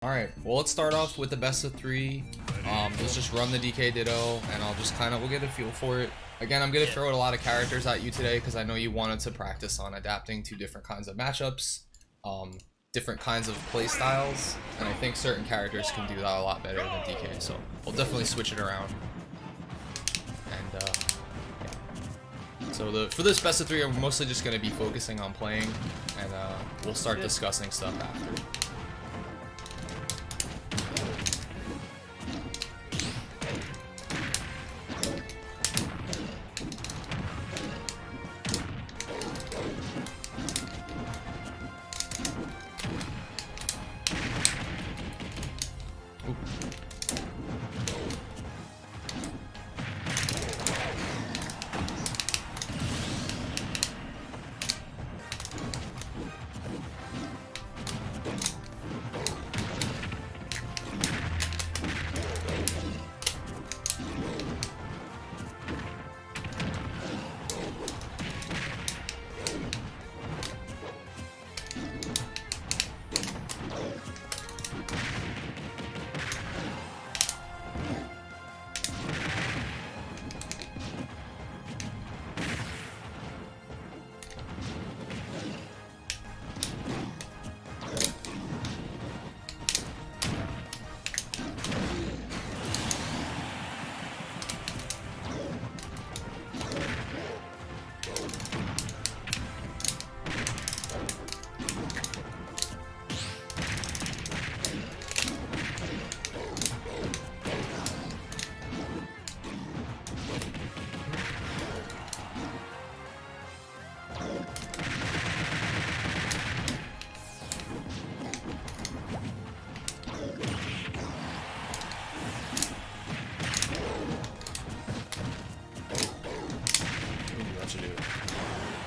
Alright, well let's start off with the best of 3. Let's just run the DK Ditto, and I'll just we'll get a feel for it. Again, I'm going to throw a lot of characters at you today, because I know you wanted to practice on adapting to different kinds of matchups, different kinds of play styles, and I think certain characters can do that a lot better than DK, so we'll definitely switch it around. And, yeah. So for this best of 3, I'm mostly just going to be focusing on playing, and we'll start discussing stuff after.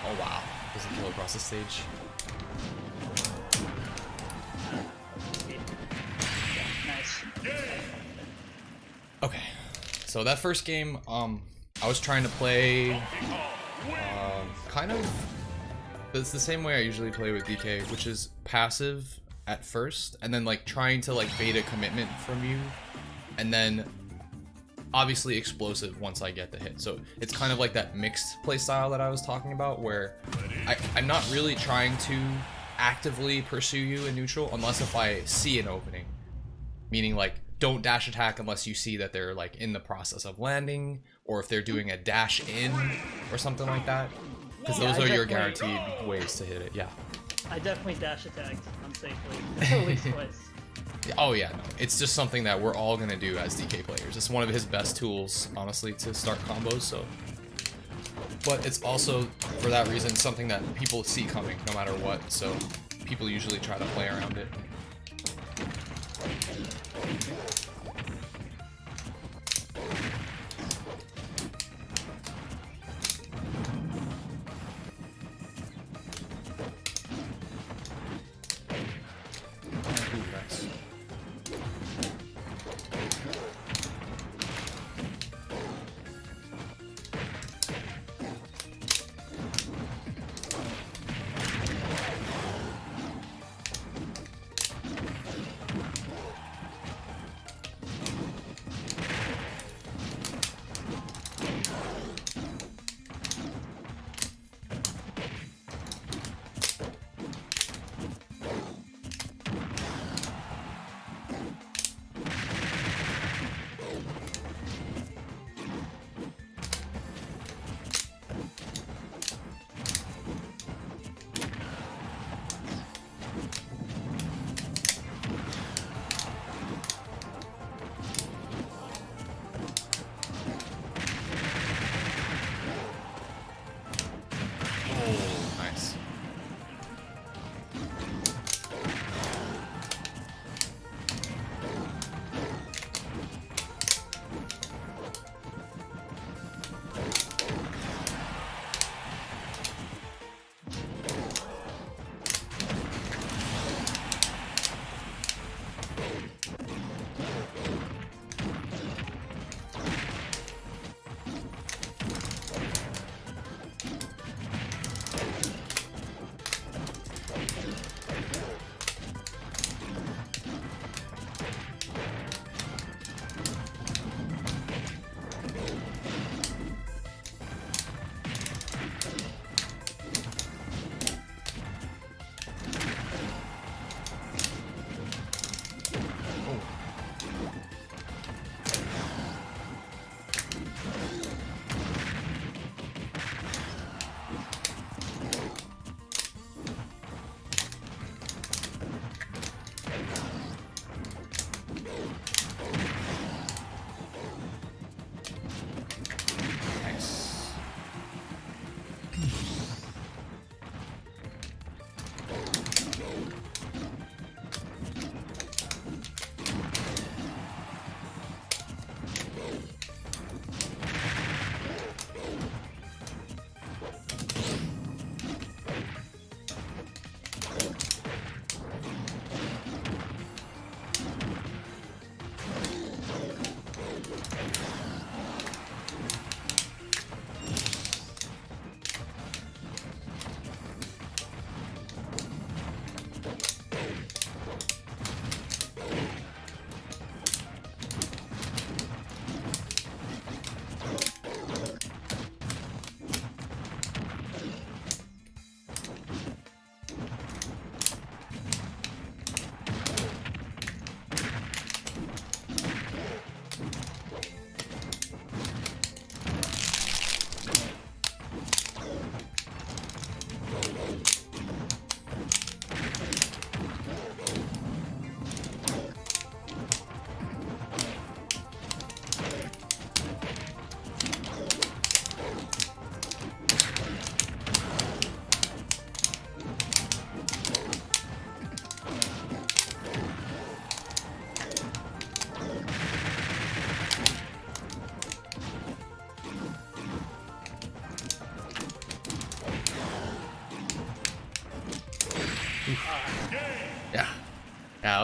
Oh wow, there's a kill across the stage. Nice. Okay, so that first game, I was trying to play, it's the same way I usually play with DK, which is passive at first, and then like trying to like bait a commitment from you, and then obviously explosive once I get the hit. So it's kind of like that mixed playstyle that I was talking about, where I'm not really trying to actively pursue you in neutral unless if I see an opening. Meaning like, don't dash attack unless you see that they're like in the process of landing, or if they're doing a dash in or something like that. Because those are your guaranteed ways to hit it, yeah. I definitely dash attacked unsafely, at least twice. Oh yeah, no. It's just something that we're all gonna do as DK players. It's one of his best tools, honestly, to start combos, so. But it's also, for that reason, something that people see coming, no matter what, so people usually try to play around it.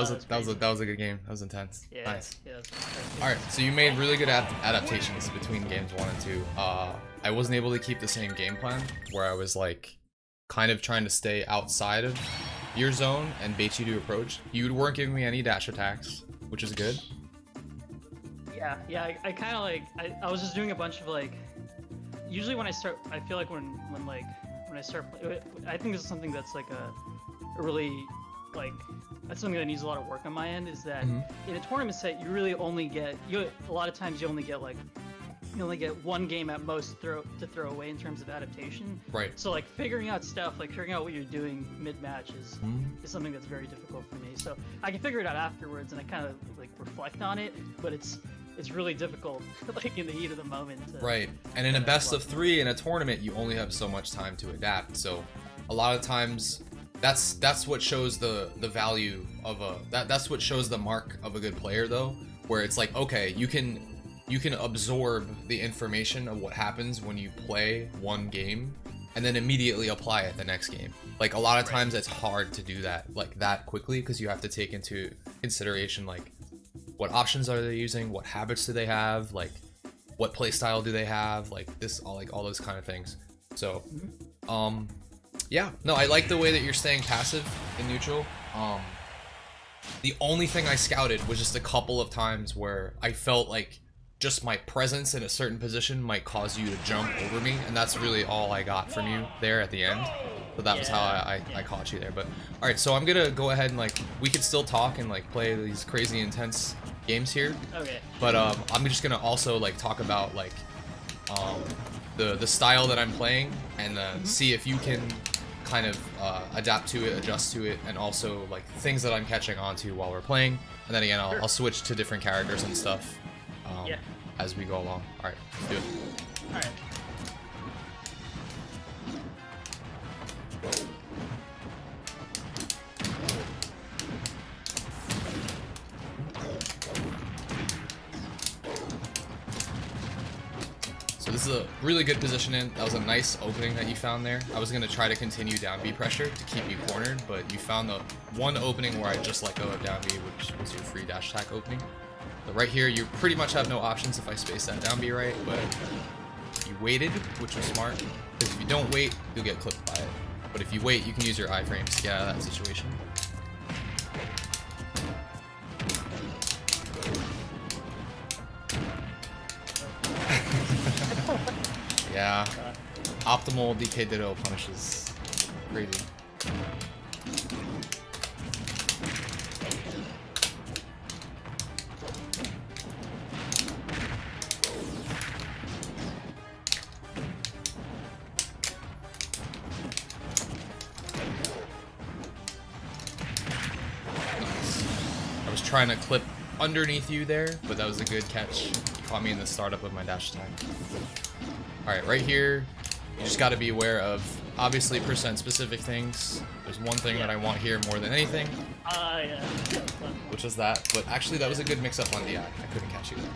that was a good game. That was intense. Yeah, Nice. yeah. All right, so you made really good adaptations between games 1 and 2. I wasn't able to keep the same game plan where I was like kind of trying to stay outside of your zone and bait you to approach. You weren't giving me any dash attacks, which is good. Yeah. I kind of like I was just doing a bunch of like. Usually when I start, I feel like when I start, I think this is something that's like a really like that's something that needs a lot of work on my end. Is that in a tournament set you really only get a lot of times you only get one game at most to throw away in terms of adaptation. Right. So like figuring out stuff, like figuring out what you're doing mid-match is something that's very difficult for me. So I can figure it out afterwards and I kind of like reflect on it, but it's really difficult like in the heat of the moment. Right. And in a best of 3 in a tournament, you only have so much time to adapt. So a lot of times that's what shows the value of that's what shows the mark of a good player though, where it's like, okay, you can absorb the information of what happens when you play one game and then immediately apply it the next game. Like a lot of times it's hard to do that like that quickly because you have to take into consideration like what options are they using, what habits do they have, like what play style do they have, like all those kind of things. So yeah, no, I like the way that you're staying passive in neutral. The only thing I scouted was just a couple of times where I felt like just my presence in a certain position might cause you to jump over me, and that's really all I got from you there at the end. So that was how I caught you there. But all right, so I'm gonna go ahead and like we could still talk and like play these crazy intense games here. Okay. But I'm just gonna also like talk about like the style that I'm playing and see if you can kind of adapt to it, adjust to it, and also like things that I'm catching on to while we're playing. And then again, I'll switch to different characters and stuff as we go along. All right, let's do it. All right. So this is a really good position in. That was a nice opening that you found there. I was going to try to continue down B pressure to keep you cornered, but you found the one opening where I just let go of down B, which was your free dash attack opening. So right here, you pretty much have no options if I space that down B right, but you waited, which was smart, because if you don't wait, you'll get clipped by it. But if you wait, you can use your iframes to get out of that situation. Yeah, optimal DK Ditto punishes crazy. I was trying to clip underneath you there, but that was a good catch. You caught me in the startup of my dash attack. Alright, right here, you just got to be aware of, obviously, percent specific things. There's one thing that I want here more than anything. Yeah. Which is that, but actually that was a good mix-up on DI. I couldn't catch you there.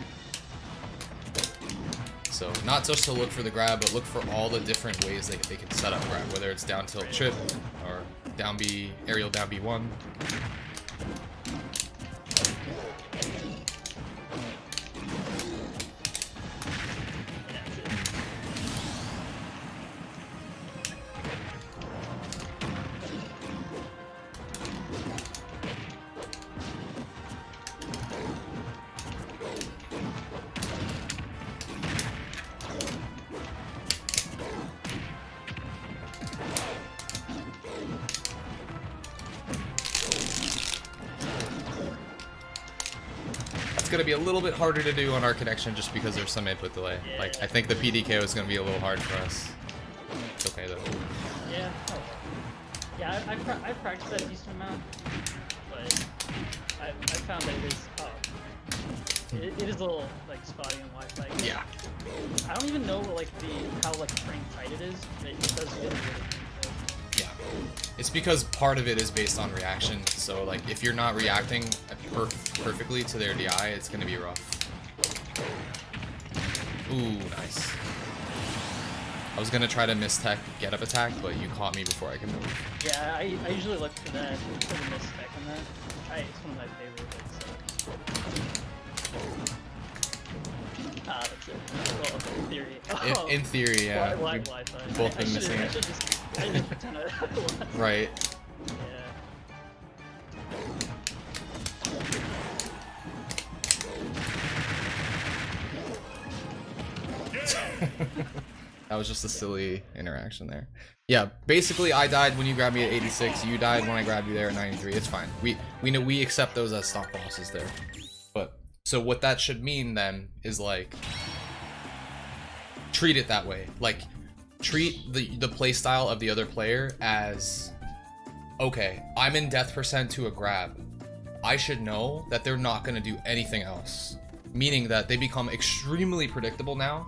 So, not just to look for the grab, but look for all the different ways they can set up grab, whether it's down tilt trip, or down B, aerial down B1. Gonna be a little bit harder to do on our connection just because there's some input delay. Like I think the PDK is gonna be a little hard for us. It's okay though. Yeah. Yeah, I've practiced that a decent amount, but I found that it is a little like spotty on Wi-Fi. Yeah. I don't even know like how like frame tight it is, but it does feel really. Yeah. It's because part of it is based on reaction. So like if you're not reacting perfectly to their DI, it's gonna be rough. Ooh, nice. I was gonna try to mistech get up attack, but you caught me before I could move. Yeah, I usually look for that, for the mistech on that. It's one of my favorites. Ah, that's it. Well, in theory. Oh. In theory, yeah. Why, We've Wi-Fi? both been missing I it. should just pretend I Right. Yeah. That was just a silly interaction there. Yeah, basically I died when you grabbed me at 86, you died when I grabbed you there at 93. It's fine. We know we accept those as stock losses there. But so what that should mean then is like treat it that way. Like treat the play style of the other player as okay, I'm in death percent to a grab. I should know that they're not going to do anything else. Meaning that they become extremely predictable now.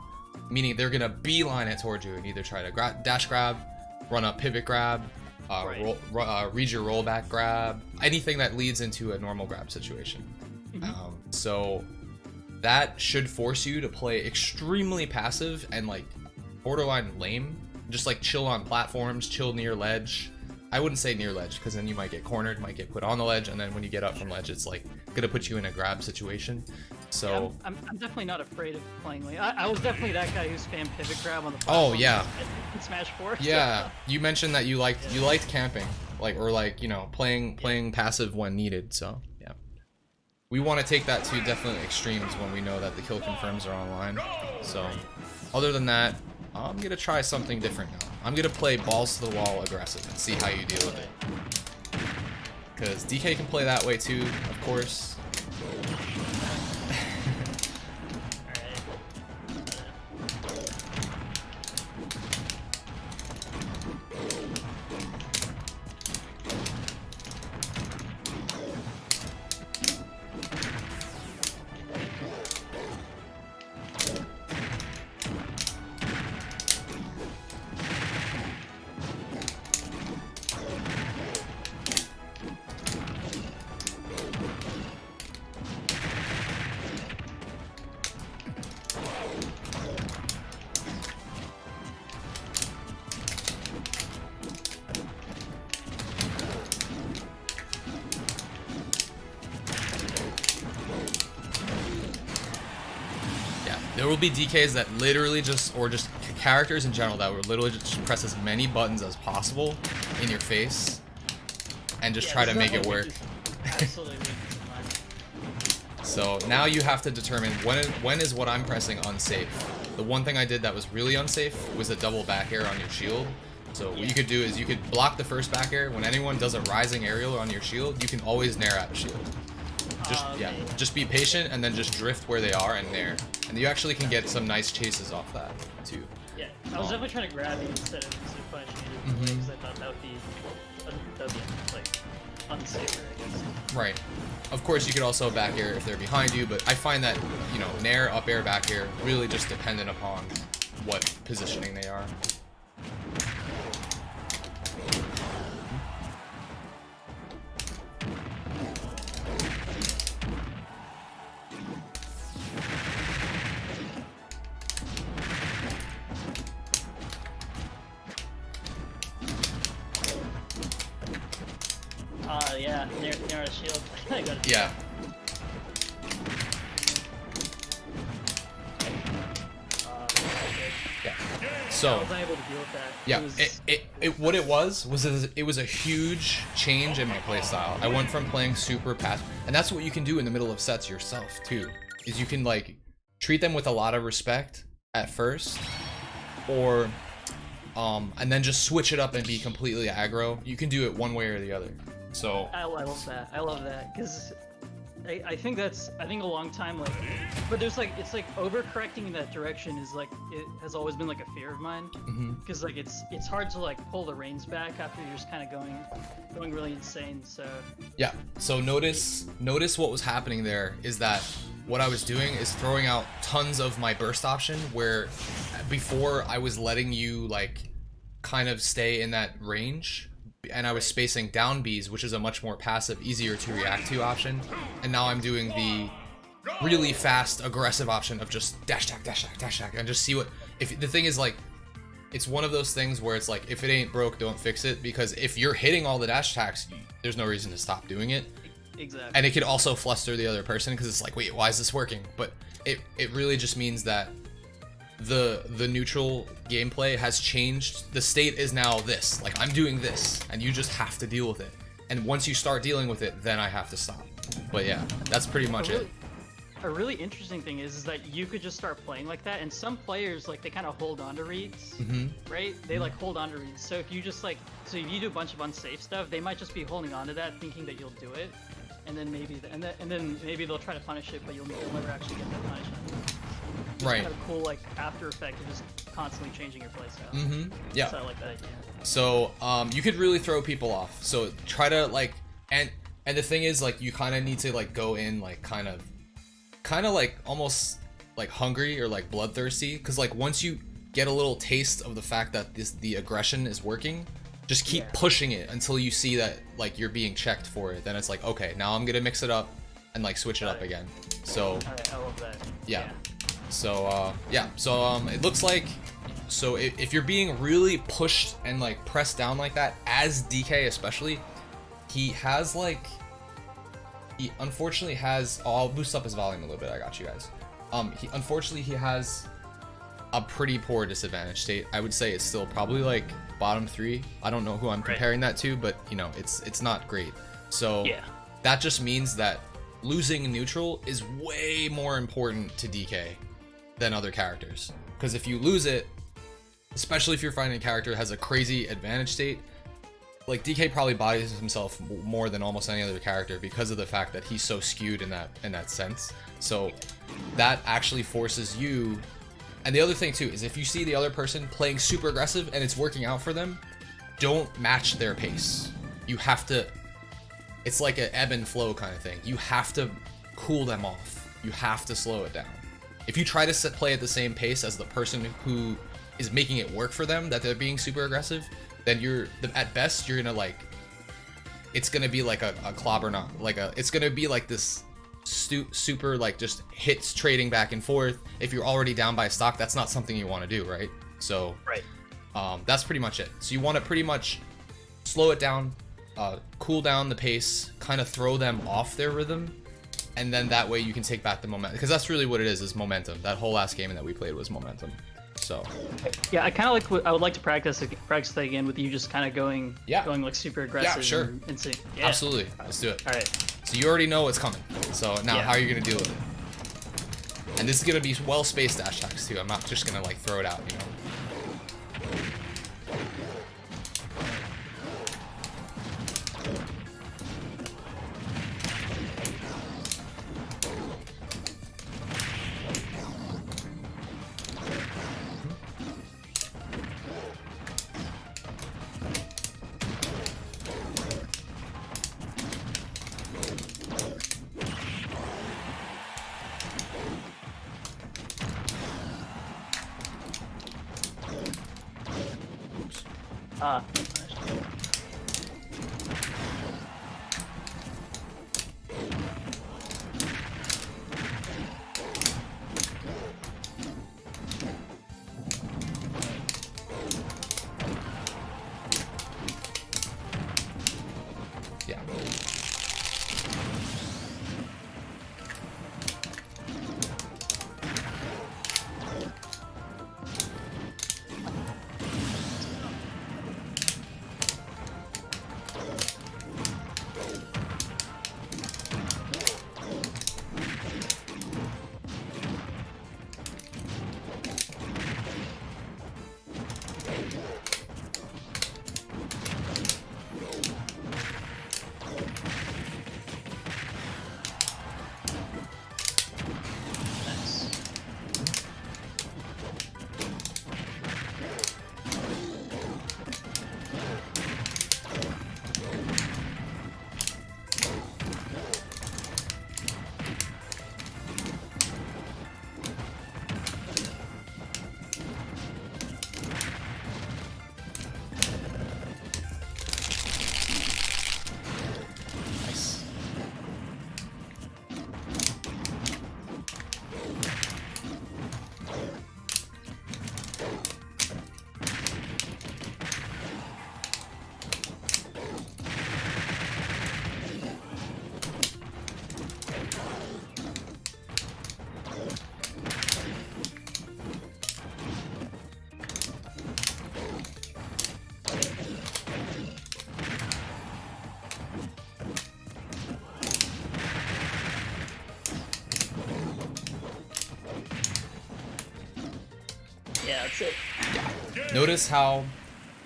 Meaning they're going to beeline it towards you and either try to dash grab, run up pivot grab, read your rollback grab, anything that leads into a normal grab situation. So that should force you to play extremely passive and like borderline lame. Just like chill on platforms, chill near ledge. I wouldn't say near ledge because then you might get cornered, might get put on the ledge, and then when you get up from ledge, it's like gonna put you in a grab situation. So yeah, I'm definitely not afraid of playing lane. I was definitely that guy who spammed pivot grab on the platform. Oh yeah. In Smash 4. Yeah, you mentioned that you liked camping, like or like you know playing passive when needed. So yeah, we want to take that to definitely extremes when we know that the kill confirms are online. So other than that, I'm gonna try something different now. I'm gonna play balls to the wall aggressive and see how you deal with it. Because DK can play that way too, of course. There will be DKs that literally just, or just characters in general that will literally just press as many buttons as possible in your face and just try to make it work. So now you have to determine when is what I'm pressing unsafe. The one thing I did that was really unsafe was a double back air on your shield. So what you could do is you could block the first back air. When anyone does a rising aerial on your shield, you can always nair out a shield. Just be patient and then just drift where they are and nair. And you actually can get some nice chases off that too. Yeah, I was definitely trying to grab you instead of punishing you because I thought that would be like unsafer, I guess. Right. Of course, you could also back air if they're behind you, but I find that you know nair, up air, back air really just dependent upon what positioning they are. Yeah, near a shield. I got it. Yeah. Yeah. So I was unable to deal with that. Yeah, what it was it was a huge change in my playstyle. I went from playing super passive, and that's what you can do in the middle of sets yourself too. Is you can like treat them with a lot of respect at first, or and then just switch it up and be completely aggro. You can do it one way or the other. So I love that. I love that because I think a long time like, but there's like it's like overcorrecting in that direction is like it has always been like a fear of mine because like it's hard to like pull the reins back after you're just kind of going really insane. So yeah. So notice what was happening there is that what I was doing is throwing out tons of my burst option where before I was letting you like kind of stay in that range. And I was spacing down Bs, which is a much more passive, easier to react to option. And now I'm doing the really fast, aggressive option of just dash attack, and just see what. If the thing is like, it's one of those things where it's like, if it ain't broke, don't fix it, because if you're hitting all the dash attacks, there's no reason to stop doing it. Exactly. And it could also fluster the other person because it's like, wait, why is this working? But it really just means that the neutral gameplay has changed. The state is now this, like, I'm doing this and you just have to deal with it. And once you start dealing with it, then I have to stop. But yeah, that's pretty much it. A really interesting thing is that you could just start playing like that, and some players, like, they kind of hold on to reads, right? They like hold on to reads. So if you just like, so if you do a bunch of unsafe stuff, they might just be holding on to that, thinking that you'll do it, and then maybe and then maybe they'll try to punish it, but you'll never actually get that punishment. It's Right. kind of cool, like, after effect of just constantly changing your playstyle. Yeah. So I like that idea. So you could really throw people off. So try to like, and the thing is, like, you kind of need to like go in like kind of like almost like hungry or like bloodthirsty, because like once you get a little taste of the fact that the aggression is working, just keep pushing it until you see that like you're being checked for it. Then it's like, okay, now I'm gonna mix it up and like switch it up again. So Alright, I love that. yeah. So it looks like, so if you're being really pushed and like pressed down like that, as DK especially, he has like, he unfortunately has, oh, I'll boost up his volume a little bit, I got you guys. He has a pretty poor disadvantage state. I would say it's still probably like bottom 3. I don't know who I'm comparing that to, but you know, it's not great. So that just means that losing neutral is way more important to DK than other characters. Because if you lose it, especially if you're fighting a character that has a crazy advantage state, like DK probably bodies himself more than almost any other character because of the fact that he's so skewed in that sense. So that actually forces you. And the other thing too is, if you see the other person playing super aggressive and it's working out for them, don't match their pace. You have to, it's like an ebb and flow kind of thing. You have to cool them off. You have to slow it down. If you try to play at the same pace as the person who is making it work for them, that they're being super aggressive, then you're, at best, you're gonna like, it's gonna be like a clobber knock, like it's gonna be like this super like just hits trading back and forth. If you're already down by stock, that's not something you want to do, right? So that's pretty much it. So you want to pretty much slow it down, cool down the pace, kind of throw them off their rhythm, and then that way you can take back the momentum, because that's really what it is momentum. That whole last game that we played was momentum. So yeah, I kind of like, I would like to practice that again with you, just kind of going like super aggressive. Yeah, sure. And see. Absolutely, let's do it. All right. So you already know what's coming. So now how are you gonna deal with it? And this is gonna be well spaced dash attacks too. I'm not just gonna like throw it out, you know. Yeah. Yeah, that's it. Notice how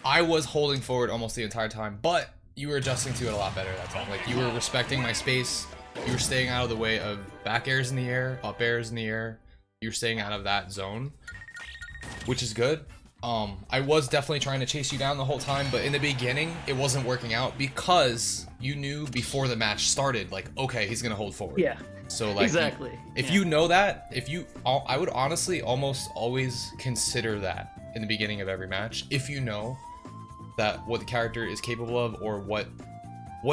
I was holding forward almost the entire time, but you were adjusting to it a lot better that time. Like, you were respecting my space. You were staying out of the way of back airs in the air, up airs in the air. You were staying out of that zone, which is good. I was definitely trying to chase you down the whole time, but in the beginning, it wasn't working out because you knew before the match started, like, okay, he's gonna hold forward. Yeah. So like, exactly. if you know that, I would honestly almost always consider that in the beginning of every match. If you know that what the character is capable of, or what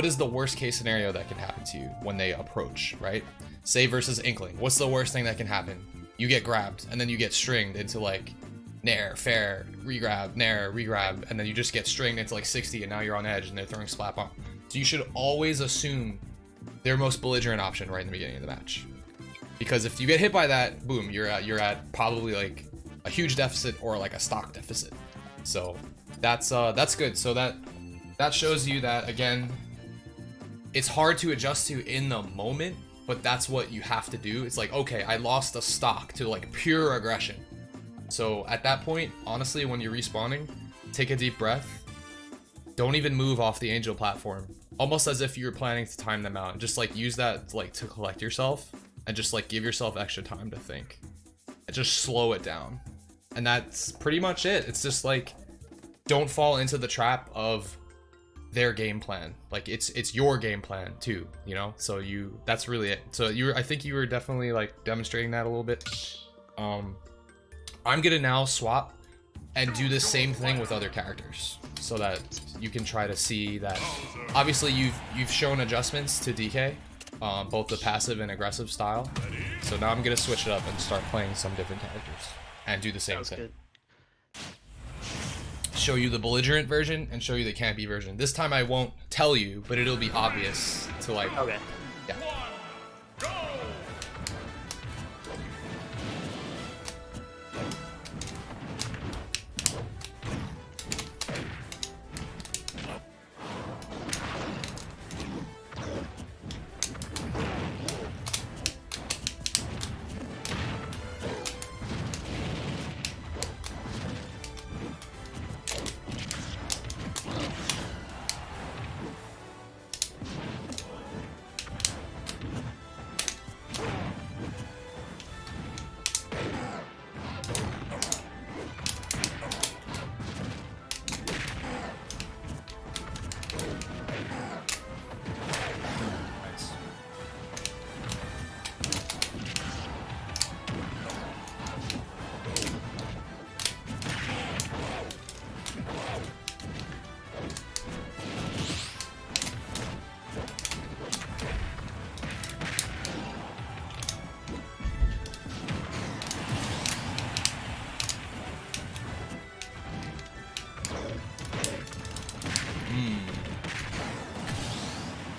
is the worst case scenario that can happen to you when they approach, right? Say versus Inkling, what's the worst thing that can happen? You get grabbed, and then you get stringed into like nair, fair, regrab, nair, regrab, and then you just get stringed into like 60, and now you're on edge, and they're throwing slap on. So you should always assume their most belligerent option right in the beginning of the match, because if you get hit by that, boom, you're at probably like a huge deficit or like a stock deficit. So that's good. So that shows you that, again, it's hard to adjust to in the moment, but that's what you have to do. It's like, okay, I lost a stock to like pure aggression. So at that point, honestly, when you're respawning, take a deep breath. Don't even move off the angel platform, almost as if you were planning to time them out, and just like use that like to collect yourself and just like give yourself extra time to think and just slow it down. And that's pretty much it. It's just like, don't fall into the trap of their game plan. Like, it's your game plan too, you know? So that's really it. So I think you were definitely like demonstrating that a little bit. I'm gonna now swap and do the same thing with other characters, so that you can try to see that. Obviously, you've shown adjustments to DK, both the passive and aggressive style. So now I'm gonna switch it up and start playing some different characters and do the same thing. Good. Show you the belligerent version and show you the campy version. This time I won't tell you, but it'll be obvious to like. Okay. Yeah.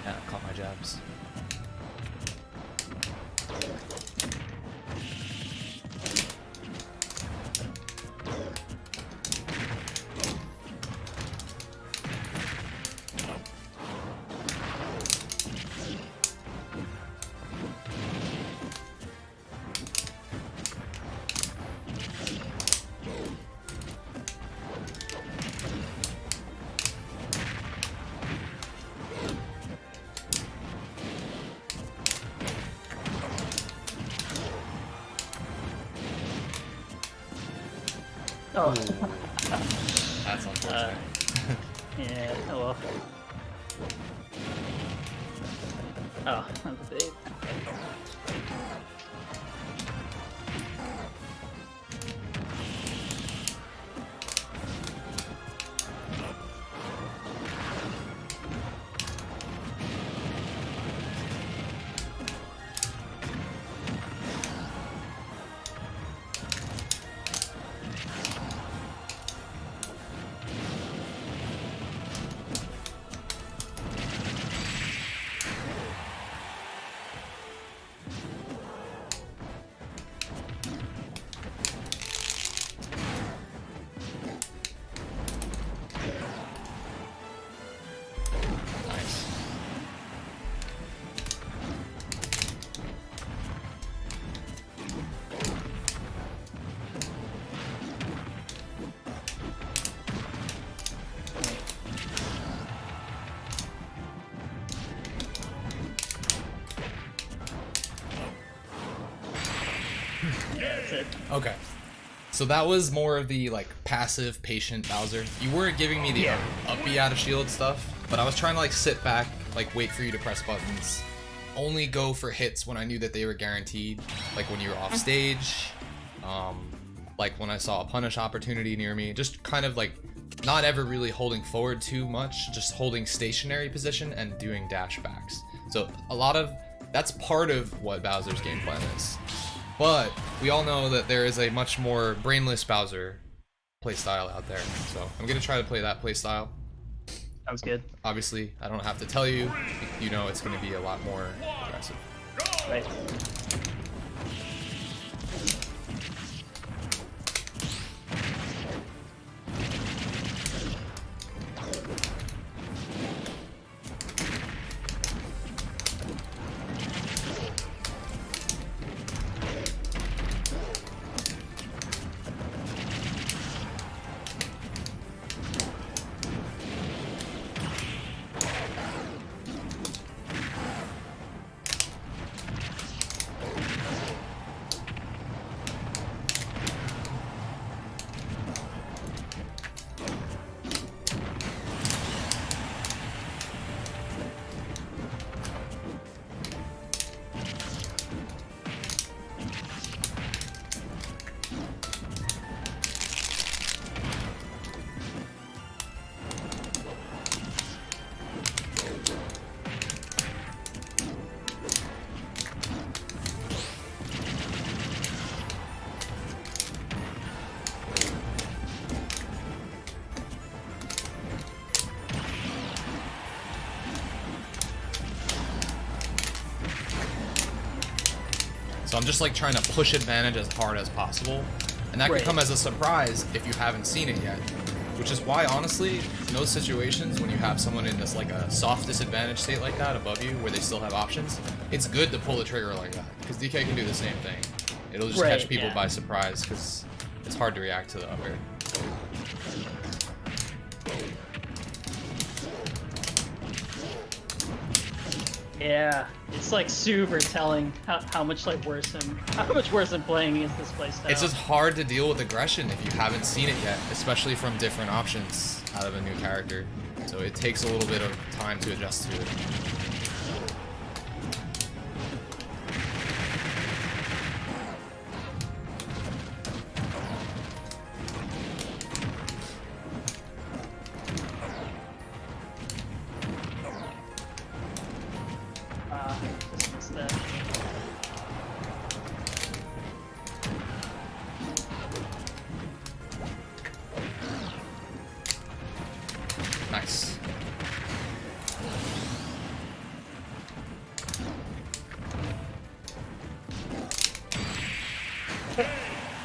Yeah, caught my jabs. Oh. That's unfortunate. Yeah. Oh well. Oh, that's big. That's it. Okay. So that was more of the like passive, patient Bowser. You weren't giving me the up B out of shield stuff, but I was trying to like sit back, like wait for you to press buttons. Only go for hits when I knew that they were guaranteed, like when you were off stage, like when I saw a punish opportunity near me. Just kind of like not ever really holding forward too much, just holding stationary position and doing dash backs. So a lot of that's part of what Bowser's game plan is. But we all know that there is a much more brainless Bowser playstyle out there. So I'm gonna try to play that playstyle. Sounds good. Obviously, I don't have to tell you. You know it's gonna be a lot more aggressive. Right. So I'm just like trying to push advantage as hard as possible. And that could come as a surprise if you haven't seen it yet. Which is why, honestly, in those situations when you have someone in this like a soft disadvantage state like that above you where they still have options, it's good to pull the trigger like that. Because DK can do the same thing. It'll just catch people by surprise because it's hard to react to the up air. Yeah, it's like super telling how much like worse I'm playing against this playstyle. It's just hard to deal with aggression if you haven't seen it yet, especially from different options out of a new character. So it takes a little bit of time to adjust to it. Nice.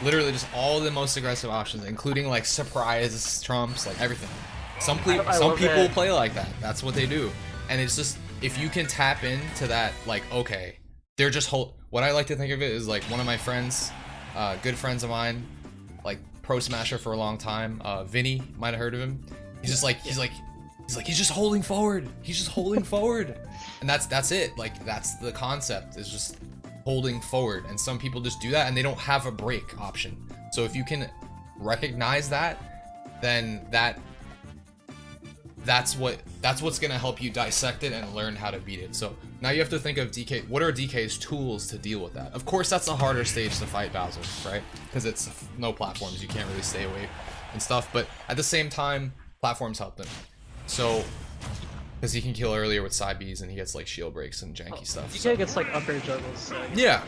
Literally just all the most aggressive options, including like surprise trumps, like everything. Some people play like that. That's what they do. And it's just, if you can tap into that, like, okay, they're just what I like to think of it is like one of my friends, good friends of mine, like pro smasher for a long time, Vinny, might have heard of him. He's just like, he's just holding forward. He's just holding forward. And that's it. Like, that's the concept, is just holding forward. And some people just do that and they don't have a break option. So if you can recognize that, then that's what's gonna help you dissect it and learn how to beat it. So now you have to think of DK, what are DK's tools to deal with that? Of course, that's a harder stage to fight Bowser, right? Because it's no platforms, you can't really stay away and stuff. But at the same time, platforms help them. So, because he can kill earlier with side Bs and he gets like shield breaks and janky stuff. DK gets like up air juggles. So yeah.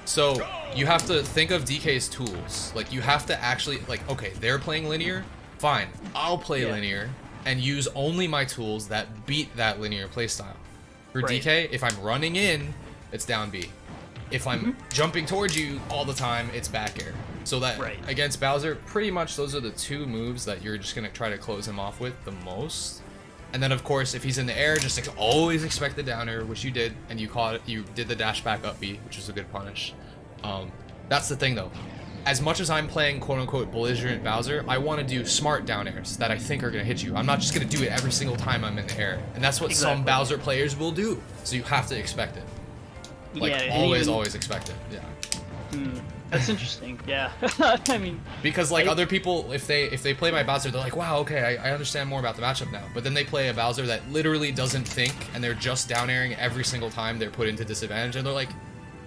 So you have to think of DK's tools. Like, you have to actually, like, okay, they're playing linear, fine, I'll play linear and use only my tools that beat that linear playstyle. For DK, if I'm running in, it's down B. If I'm jumping towards you all the time, it's back air. So that against Bowser, pretty much those are the two moves that you're just gonna try to close him off with the most. And then of course, if he's in the air, just always expect the down air, which you did, and you caught it. You did the dash back up B, which is a good punish. That's the thing though. As much as I'm playing quote-unquote belligerent Bowser, I want to do smart down airs that I think are going to hit you. I'm not just going to do it every single time I'm in the air. And that's what some Bowser players will do. So you have to expect it. Like, always expect it. Yeah. That's interesting. Yeah. I mean, Because like other people, if they play my Bowser, they're like, wow, okay, I understand more about the matchup now. But then they play a Bowser that literally doesn't think, and they're just down airing every single time they're put into disadvantage, and they're like,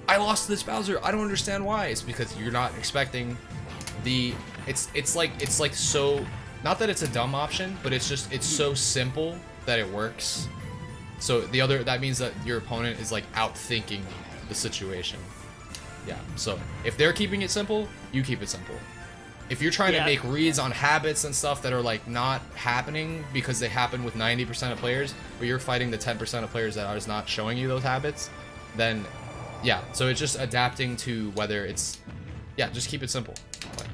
I lost to this Bowser, I don't understand why. It's because you're not expecting the it's like so, not that it's a dumb option, but it's so simple that it works. So that means that your opponent is like outthinking the situation. Yeah, so if they're keeping it simple, you keep it simple. If you're trying to make reads on habits and stuff that are like not happening because they happen with 90% of players, but you're fighting the 10% of players that are just not showing you those habits, then yeah, so it's just adapting to whether it's, yeah, just keep it simple. Like,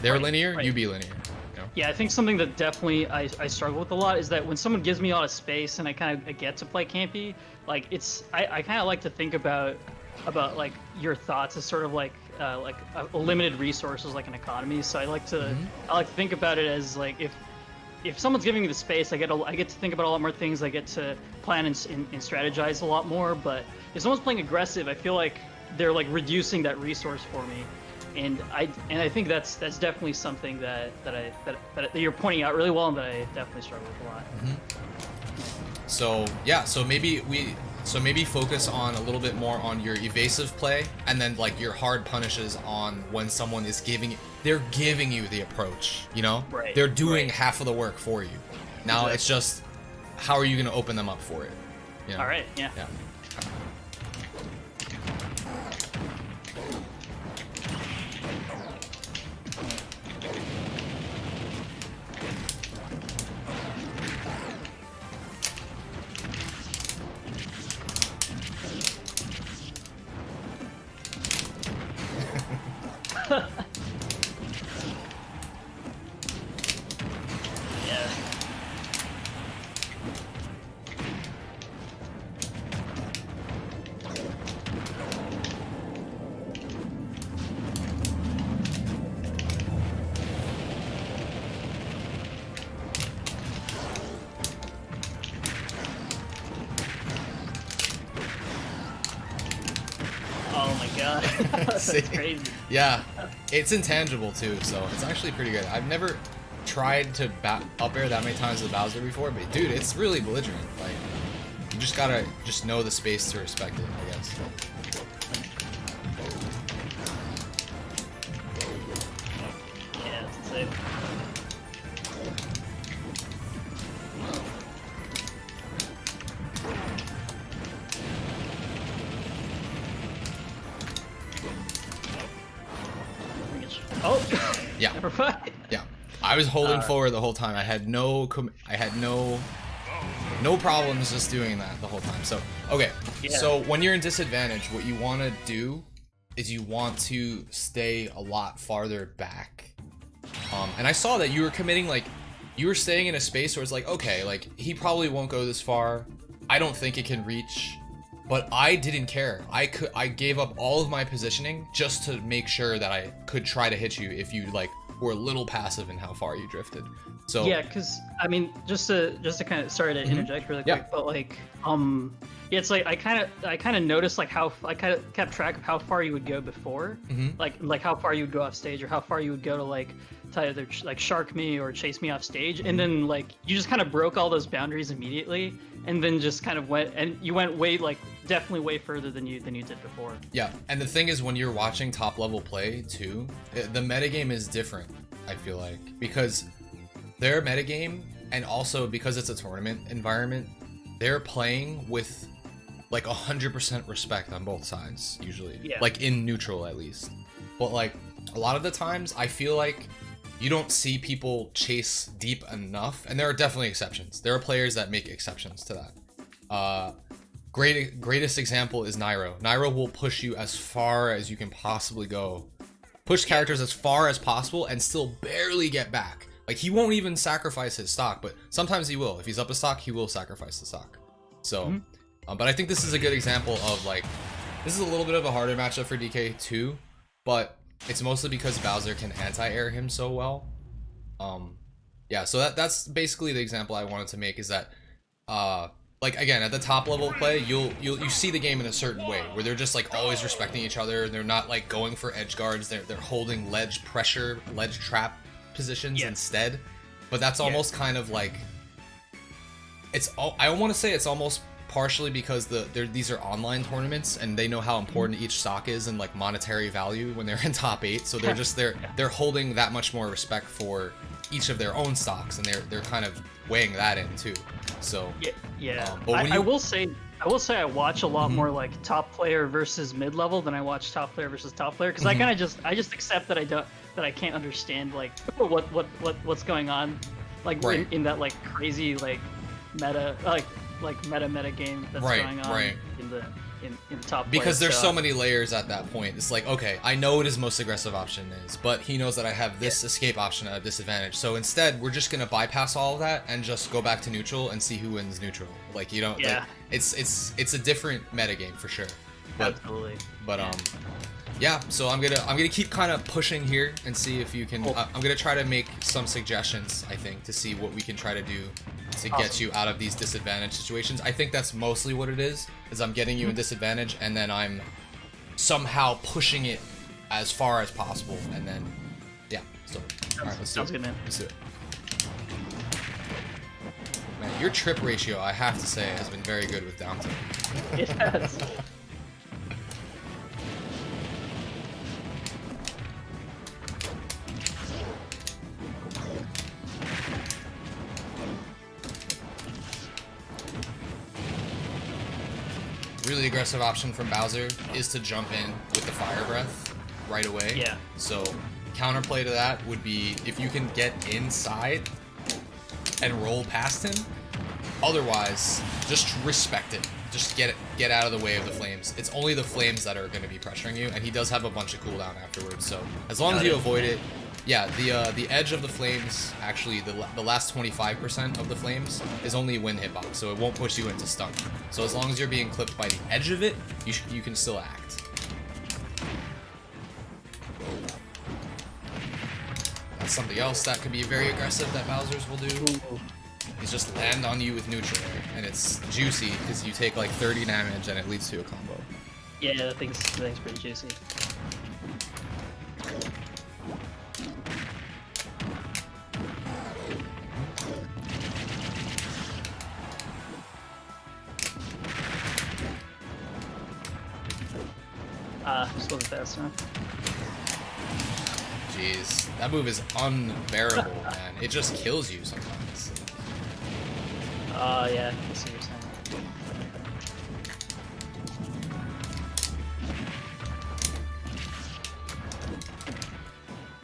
they're linear, you be linear. You know? Yeah, I think something that definitely I struggle with a lot is that when someone gives me a lot of space and I kind of get to play campy, like I kind of like to think about like your thoughts as sort of like limited resources, like an economy. So I like to think about it as like if someone's giving me the space, I get to think about a lot more things. I get to plan and strategize a lot more. But if someone's playing aggressive, I feel like they're like reducing that resource for me, and I think that's definitely something that you're pointing out really well, and that I definitely struggle with a lot. So yeah, so maybe focus on a little bit more on your evasive play, and then like your hard punishes on when someone is they're giving you the approach, you know? Right. They're doing half of the work for you. Now it's just, how are you going to open them up for it? You know? All right, yeah. Oh my god. That's crazy. Yeah, it's intangible too, so it's actually pretty good. I've never tried to up air that many times with Bowser before, but dude, it's really belligerent. Like, you just gotta know the space to respect it, I guess. Yeah, that's insane. Oh, yeah. Never mind. Yeah, I was holding forward the whole time. I had no problems just doing that the whole time. So okay, so when you're in disadvantage, what you want to do is you want to stay a lot farther back. And I saw that you were committing, like you were staying in a space where it's like, okay, like he probably won't go this far. I don't think it can reach. But I didn't care. I gave up all of my positioning just to make sure that I could try to hit you if you like were a little passive in how far you drifted. So yeah, because I mean, just to kind of sorry to interject really quick, but like yeah, it's like I kind of noticed like how I kind of kept track of how far you would go before, like how far you would go off stage, or how far you would go to either like shark me or chase me off stage, and then like you just kind of broke all those boundaries immediately, and then just kind of went definitely way further than you did before. Yeah, and the thing is, when you're watching top level play too, the metagame is different, I feel like, because their metagame, and also because it's a tournament environment, they're playing with like 100% respect on both sides usually, like in neutral at least. But like a lot of the times I feel like you don't see people chase deep enough, and there are definitely exceptions. There are players that make exceptions to that. Greatest example is Nairo. Nairo will push you as far as you can possibly go, push characters as far as possible, and still barely get back. Like, he won't even sacrifice his stock, but sometimes he will. If he's up a stock, he will sacrifice the stock. So, but I think this is a good example of like, this is a little bit of a harder matchup for DK too, but it's mostly because Bowser can anti-air him so well. Yeah, so that's basically the example I wanted to make, is that like again at the top level play, you see the game in a certain way where they're just like always respecting each other. They're not like going for edge guards. They're holding ledge pressure, ledge trap positions instead. But that's almost kind of like I want to say it's almost partially because these are online tournaments and they know how important each stock is and like monetary value when they're in top 8. So they're just they're holding that much more respect for each of their own stocks, and they're kind of weighing that in too. So but I will say I watch a lot more like top player versus mid level than I watch top player versus top player, because I kind of I just accept that I can't understand like what's going on like in that like crazy like meta meta game that's going on in the top because players, there's so many layers at that point. It's like, okay, I know what his most aggressive option is, but he knows that I have this escape option at a disadvantage. So instead, we're just gonna bypass all of that and just go back to neutral and see who wins neutral. Like, you know, like, it's a different meta game for sure. But, absolutely. But yeah. So I'm gonna keep kind of pushing here and see if you can. I'm gonna try to make some suggestions, I think, to see what we can try to do to get you out of these disadvantage situations. I think that's mostly what it is I'm getting you in disadvantage, and then I'm somehow pushing it as far as possible, and then so all right, let's do it. Good, man. Let's do it. Man, your trip ratio, I have to say, has been very good with down tilt. It has. Really aggressive option from Bowser is to jump in with the fire breath right away. Yeah. So counterplay to that would be if you can get inside and roll past him. Otherwise, just respect it. Just get out of the way of the flames. It's only the flames that are going to be pressuring you, and he does have a bunch of cooldown afterwards. So as long as you avoid it. Yeah, the edge of the flames, actually the last 25% of the flames is only win hitbox, so it won't push you into stun. So as long as you're being clipped by the edge of it, you can still act. That's something else that could be very aggressive that Bowser's will do. Is just land on you with neutral, and it's juicy because you take like 30 damage and it leads to a combo. Yeah, that thing's pretty juicy. Just wasn't fast enough. Jeez, that move is unbearable, man. It just kills you sometimes. Yeah, I see what you're saying.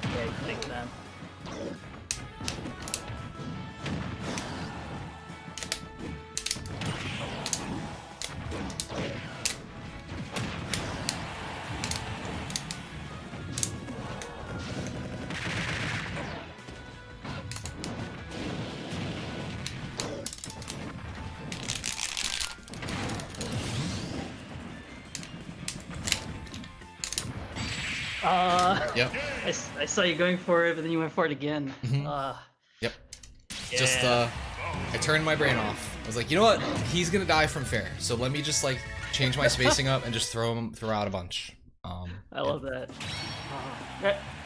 Yeah, you can take that. Yep. I saw you going for it, but then you went for it again. Yep. Yeah. Just I turned my brain off. I was like, you know what? He's gonna die from fair, so let me just like change my spacing up and just throw out a bunch. I love that.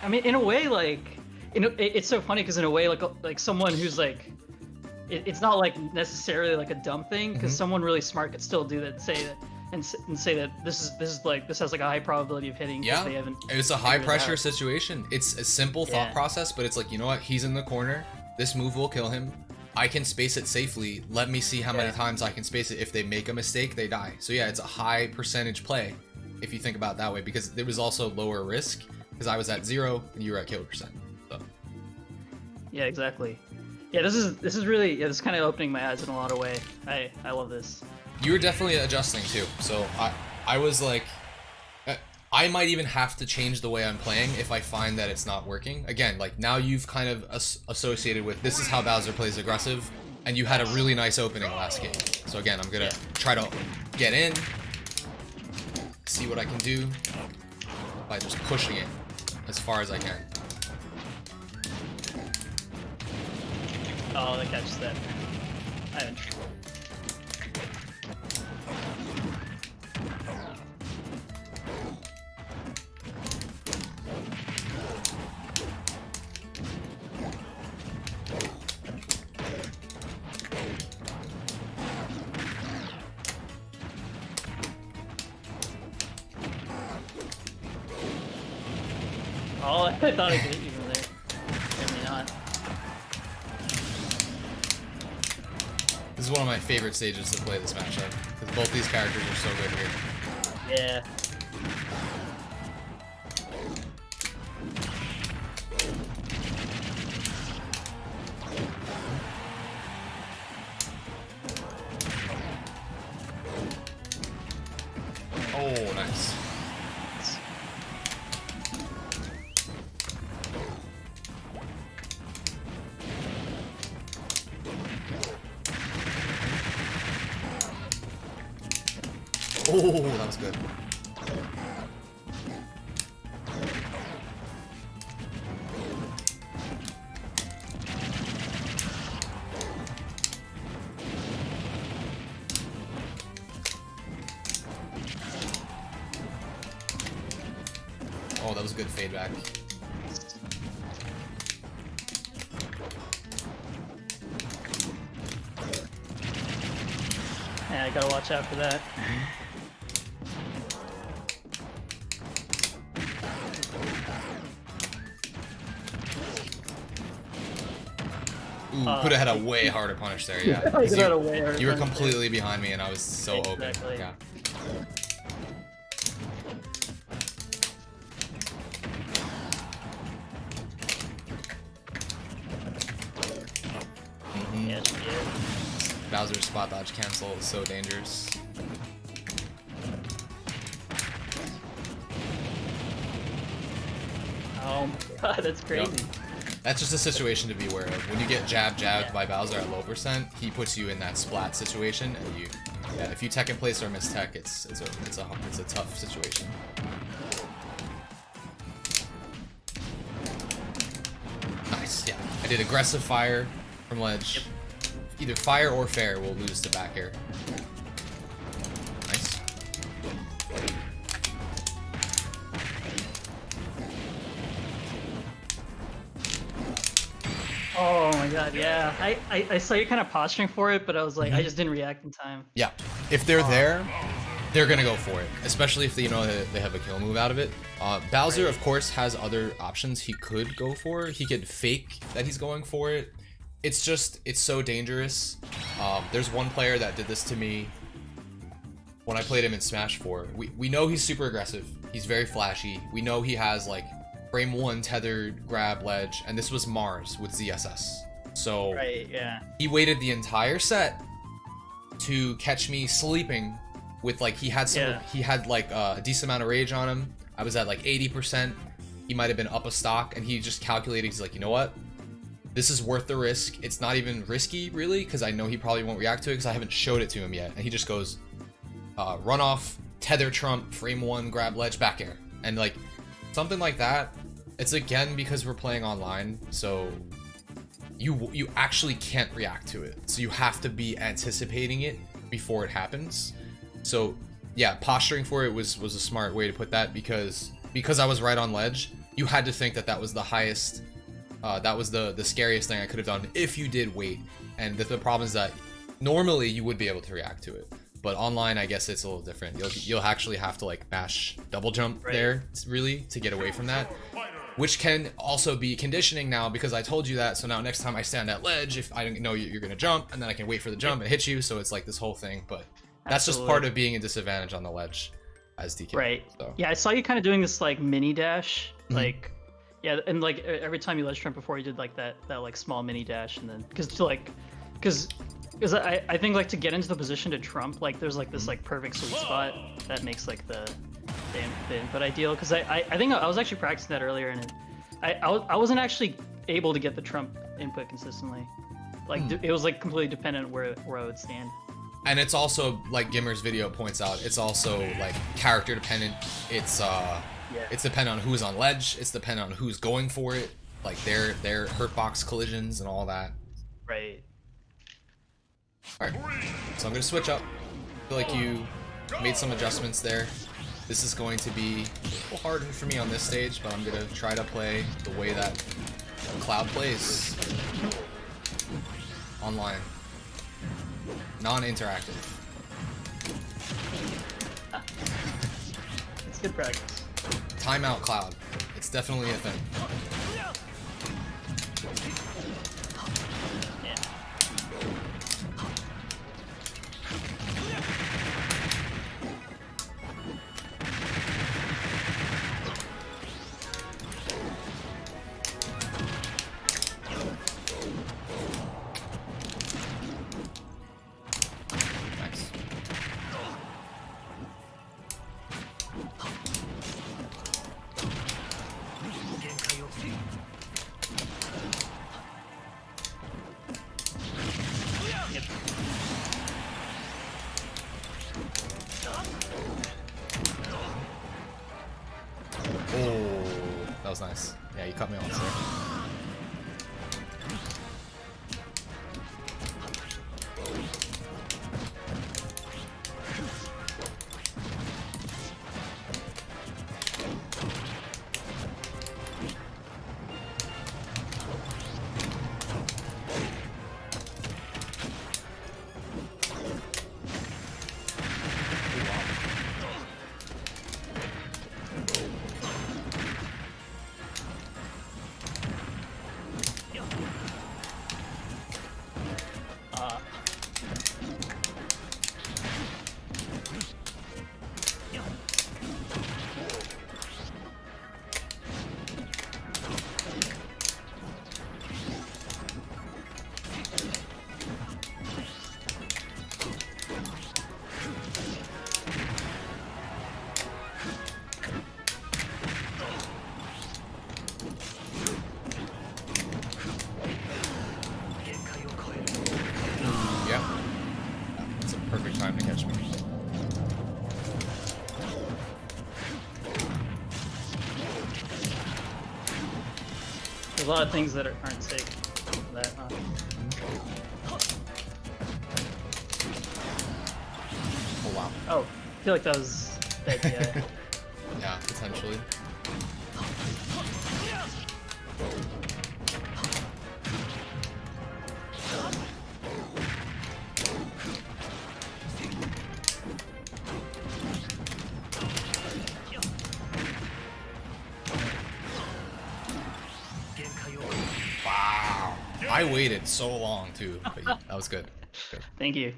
I mean, in a way, like, it's so funny because in a way, like someone who's like, it's not like necessarily like a dumb thing, because someone really smart could still do that, say that. And say that this has like a high probability of hitting. Yeah, they haven't it's a high pressure situation. It's a simple thought process, but it's like, you know what? He's in the corner. This move will kill him. I can space it safely. Let me see how many times I can space it. If they make a mistake, they die. So yeah, it's a high percentage play if you think about it that way, because there was also lower risk because I was at 0 and you were at kill percent. So. Yeah, exactly. Yeah, this is really this is kind of opening my eyes in a lot of way. I love this. You were definitely adjusting too, so I was like, I might even have to change the way I'm playing if I find that it's not working. Again, like now you've kind of associated with this is how Bowser plays aggressive, and you had a really nice opening last game. So again, I'm gonna try to get in, see what I can do by just pushing it as far as I can. Oh, that catches that. I haven't. Oh, I thought I could hit you from there. Apparently not. This is one of my favorite stages to play this matchup, because both these characters are so good here. Yeah. Oh, nice. Oh, that was good. Oh, that was a good fade back. Yeah, I gotta watch out for that. Ooh, could have had a way harder punish there, yeah. I could have had a way harder You were punish completely behind me and I was so Exactly. open. Yeah. Yeah, she did. Bowser's spot dodge cancel is so dangerous. Oh my god, that's crazy. Yep. That's just a situation to be aware of. When you get jabbed by Bowser at low percent, he puts you in that splat situation, and yeah, if you tech in place or miss tech, it's a tough situation. Nice, yeah. I did aggressive fire from ledge. Yep. Either fire or fair will lose to back air. Nice. Oh my god, yeah. I saw you kind of posturing for it, but I was like, I just didn't react in time. Yeah, if they're there, they're gonna go for it, especially if they, you know, they have a kill move out of it. Bowser, of course, has other options he could go for. He could fake that he's going for it. It's so dangerous. There's one player that did this to me when I played him in Smash 4. We know he's super aggressive. He's very flashy. We know he has like frame 1 tethered grab ledge, and this was Mars with ZSS. So Right, yeah. he waited the entire set to catch me sleeping with like he had like a decent amount of rage on him. I was at like 80%. He might have been up a stock, and he just calculated. He's like, you know what? This is worth the risk. It's not even risky, really, because I know he probably won't react to it because I haven't showed it to him yet. And he just goes, run off, tether trump, frame 1, grab ledge, back air. And like, something like that, it's again because we're playing online, so you actually can't react to it. So you have to be anticipating it before it happens. So yeah, posturing for it was a smart way to put that, because I was right on ledge, you had to think that that was the highest, that was the scariest thing I could have done if you did wait. And the problem is that normally you would be able to react to it, but online I guess it's a little different. You'll actually have to like mash double jump there really to get away from that, which can also be conditioning now, because I told you that. So now next time I stand at ledge, if I don't know you're gonna jump, and then I can wait for the jump and hit you. So it's like this whole thing, but that's just part of being a disadvantage on the ledge as DK. Right. So. Yeah, I saw you kind of doing this like mini dash, like, yeah, and like every time you ledge trump before, you did like that like small mini dash, and then because I think like to get into the position to trump, like there's like this like perfect sweet spot that makes like the input ideal. Because I think I was actually practicing that earlier, and I wasn't actually able to get the trump input consistently. Like it was like completely dependent where I would stand. And it's also, like Gimmer's video points out, it's also like character dependent. It's it's dependent on who's on ledge. It's dependent on who's going for it, like their hurtbox collisions and all that. Right. All right, so I'm gonna switch up. I feel like you made some adjustments there. This is going to be a little harder for me on this stage, but I'm gonna try to play the way that Cloud plays online. Non-interactive. It's good practice. Timeout Cloud. It's definitely a thing. Yeah. Nice. Yep. Oh, that was nice. Yeah, you cut me off there. Yeah. That's a perfect time to catch me. There's a lot of things that aren't safe. That, Oh wow. oh, I feel like that was bad, yeah. Yeah, potentially. Wow. I waited so long too, but yeah, that was good. Good. Thank you.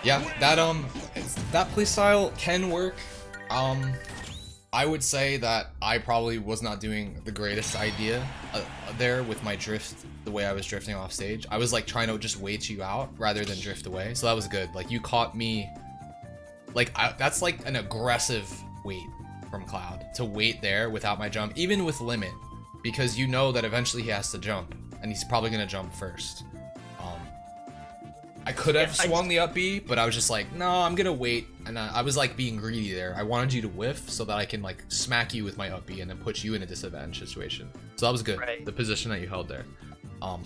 Yeah, that playstyle can work. I would say that I probably was not doing the greatest idea there with my drift, the way I was drifting off stage. I was like trying to just wait you out rather than drift away, so that was good. Like you caught me, like that's like an aggressive wait from Cloud to wait there without my jump, even with limit, because you know that eventually he has to jump, and he's probably gonna jump first. I could have swung the up B, but I was just like, no, I'm gonna wait, and I was like being greedy there. I wanted you to whiff so that I can like smack you with my up B and then put you in a disadvantage situation. So that was good, Right. the position that you held there. I'm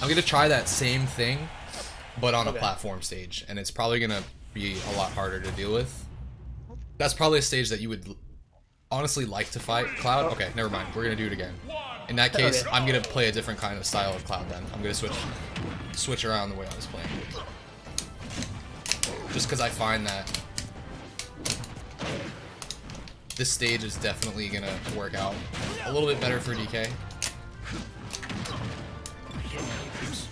gonna try that same thing, but on a platform stage, and it's probably gonna be a lot harder to deal with. That's probably a stage that you would honestly like to fight Cloud. Okay, never mind. We're gonna do it again. In that case, I'm gonna play a different kind of style of Cloud then. I'm gonna switch around the way I was playing. Just because I find that this stage is definitely gonna work out a little bit better for DK. Oops.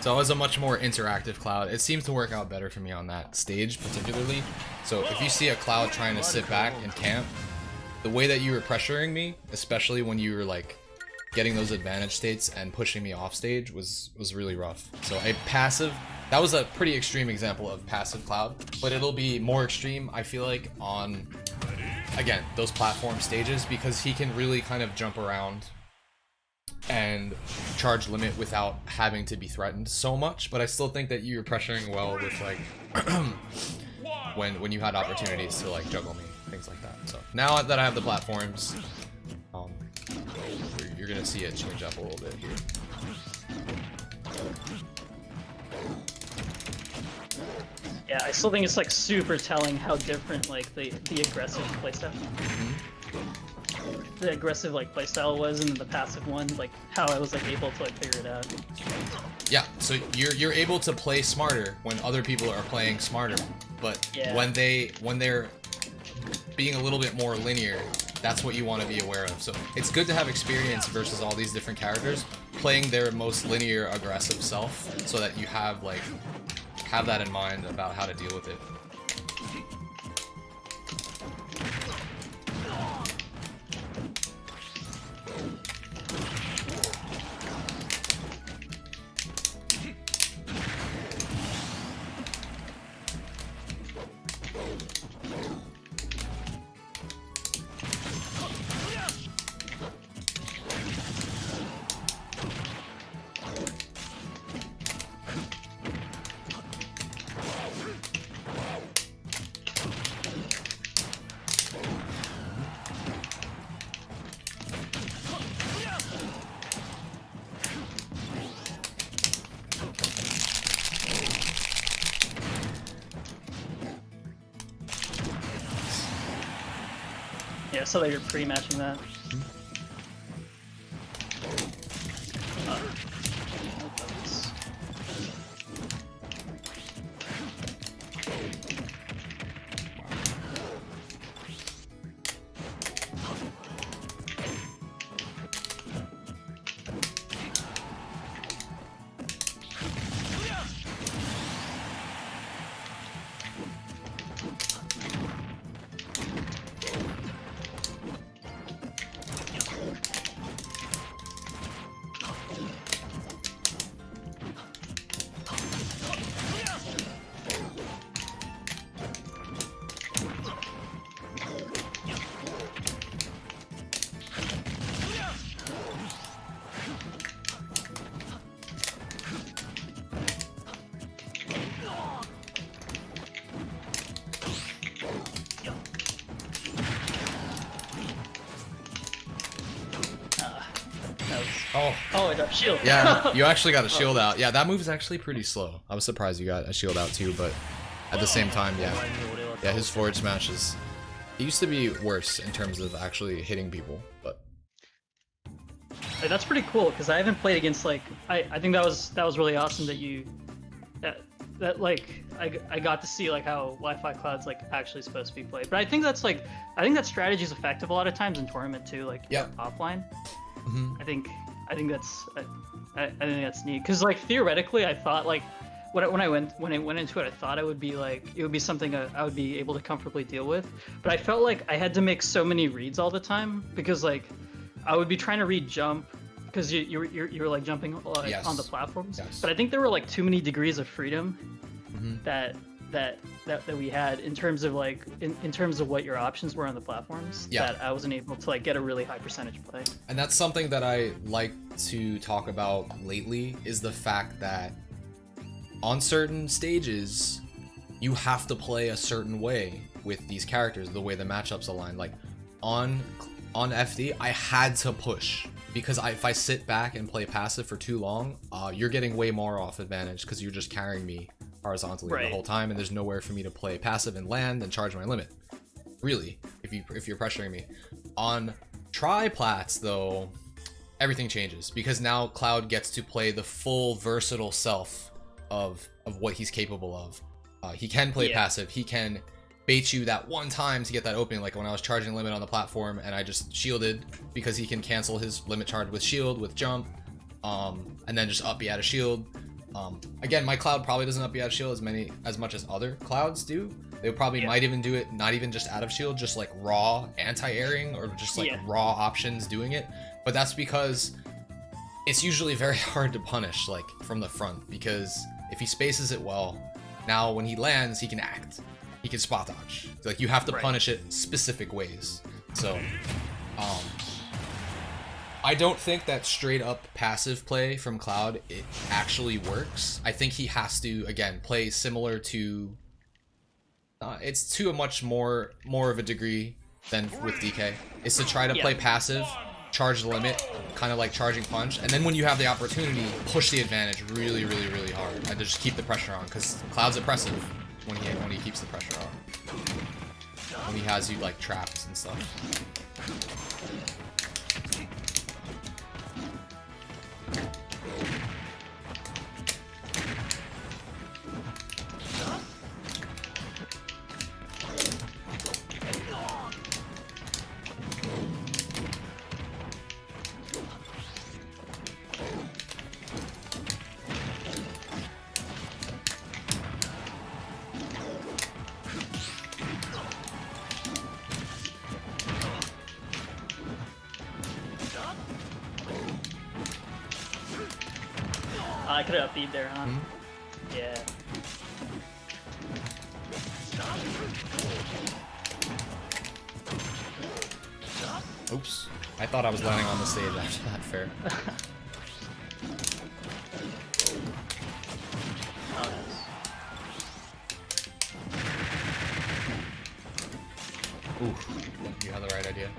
So it was a much more interactive Cloud. It seems to work out better for me on that stage particularly. So if you see a Cloud trying to sit back and camp, the way that you were pressuring me, especially when you were like getting those advantage states and pushing me off stage was really rough. So a passive, that was a pretty extreme example of passive Cloud, but it'll be more extreme, I feel like, on, again, those platform stages, because he can really kind of jump around and charge limit without having to be threatened so much. But I still think that you were pressuring well with like when you had opportunities to like juggle me, things like that. So now that I have the platforms, you're gonna see it change up a little bit here. Yeah, I still think it's like super telling how different like the aggressive playstyle, the aggressive like playstyle was, and then the passive one, like how I was like able to like figure it out. Yeah, so you're able to play smarter when other people are playing smarter, but Yeah. when they're being a little bit more linear, that's what you want to be aware of. So it's good to have experience versus all these different characters playing their most linear aggressive self, so that you have that in mind about how to deal with it. Yeah, so that you're pre-matching that. Oh, I got shield. Yeah, you actually got a shield out. Yeah, that move is actually pretty slow. I was surprised you got a shield out too, but at the same time, yeah, his forward smash is. It used to be worse in terms of actually hitting people, but Hey, that's pretty cool because I haven't played against like I think that was really awesome that you that like I got to see like how Wi-Fi Cloud's like actually supposed to be played. But I think that's like that strategy is effective a lot of times in tournament too, like offline. I think that's I think that's neat because like theoretically I thought like when I went into it I thought it would be something I would be able to comfortably deal with, but I felt like I had to make so many reads all the time because like I would be trying to read jump because you're like jumping like, on the platforms, but I think there were like too many degrees of freedom that we had in terms of like in terms of what your options were on the platforms that I wasn't able to like get a really high percentage play. And that's something that I like to talk about lately is the fact that on certain stages you have to play a certain way with these characters, the way the matchups align. Like on FD I had to push because if I sit back and play passive for too long, you're getting way more off advantage because you're just carrying me horizontally the whole time, and there's nowhere for me to play passive and land and charge my limit. Really, if you're pressuring me. On tri-plats though, everything changes because now Cloud gets to play the full versatile self of what he's capable of. He can play passive. He can bait you that one time to get that opening, like when I was charging limit on the platform and I just shielded because he can cancel his limit charge with shield, with jump, and then just up B out of shield. Again, my Cloud probably doesn't up you out of shield as much as other Clouds do. They probably might even do it not even just out of shield, just like raw anti-airing or just like raw options doing it. But that's because it's usually very hard to punish like from the front, because if he spaces it well, now when he lands he can act, he can spot dodge. Like you have to punish it specific ways. So I don't think that straight up passive play from Cloud it actually works. I think he has to again play similar to it's to a much more of a degree than with DK. It's to try to play passive, charge the limit, kind of like charging punch, and then when you have the opportunity, push the advantage really hard and just keep the pressure on, because Cloud's oppressive when he keeps the pressure on. When he has you like trapped and stuff. I could have upbeat there, huh? Yeah. Oops. I thought I was landing on the stage after that, fair. Ooh, you had the right idea.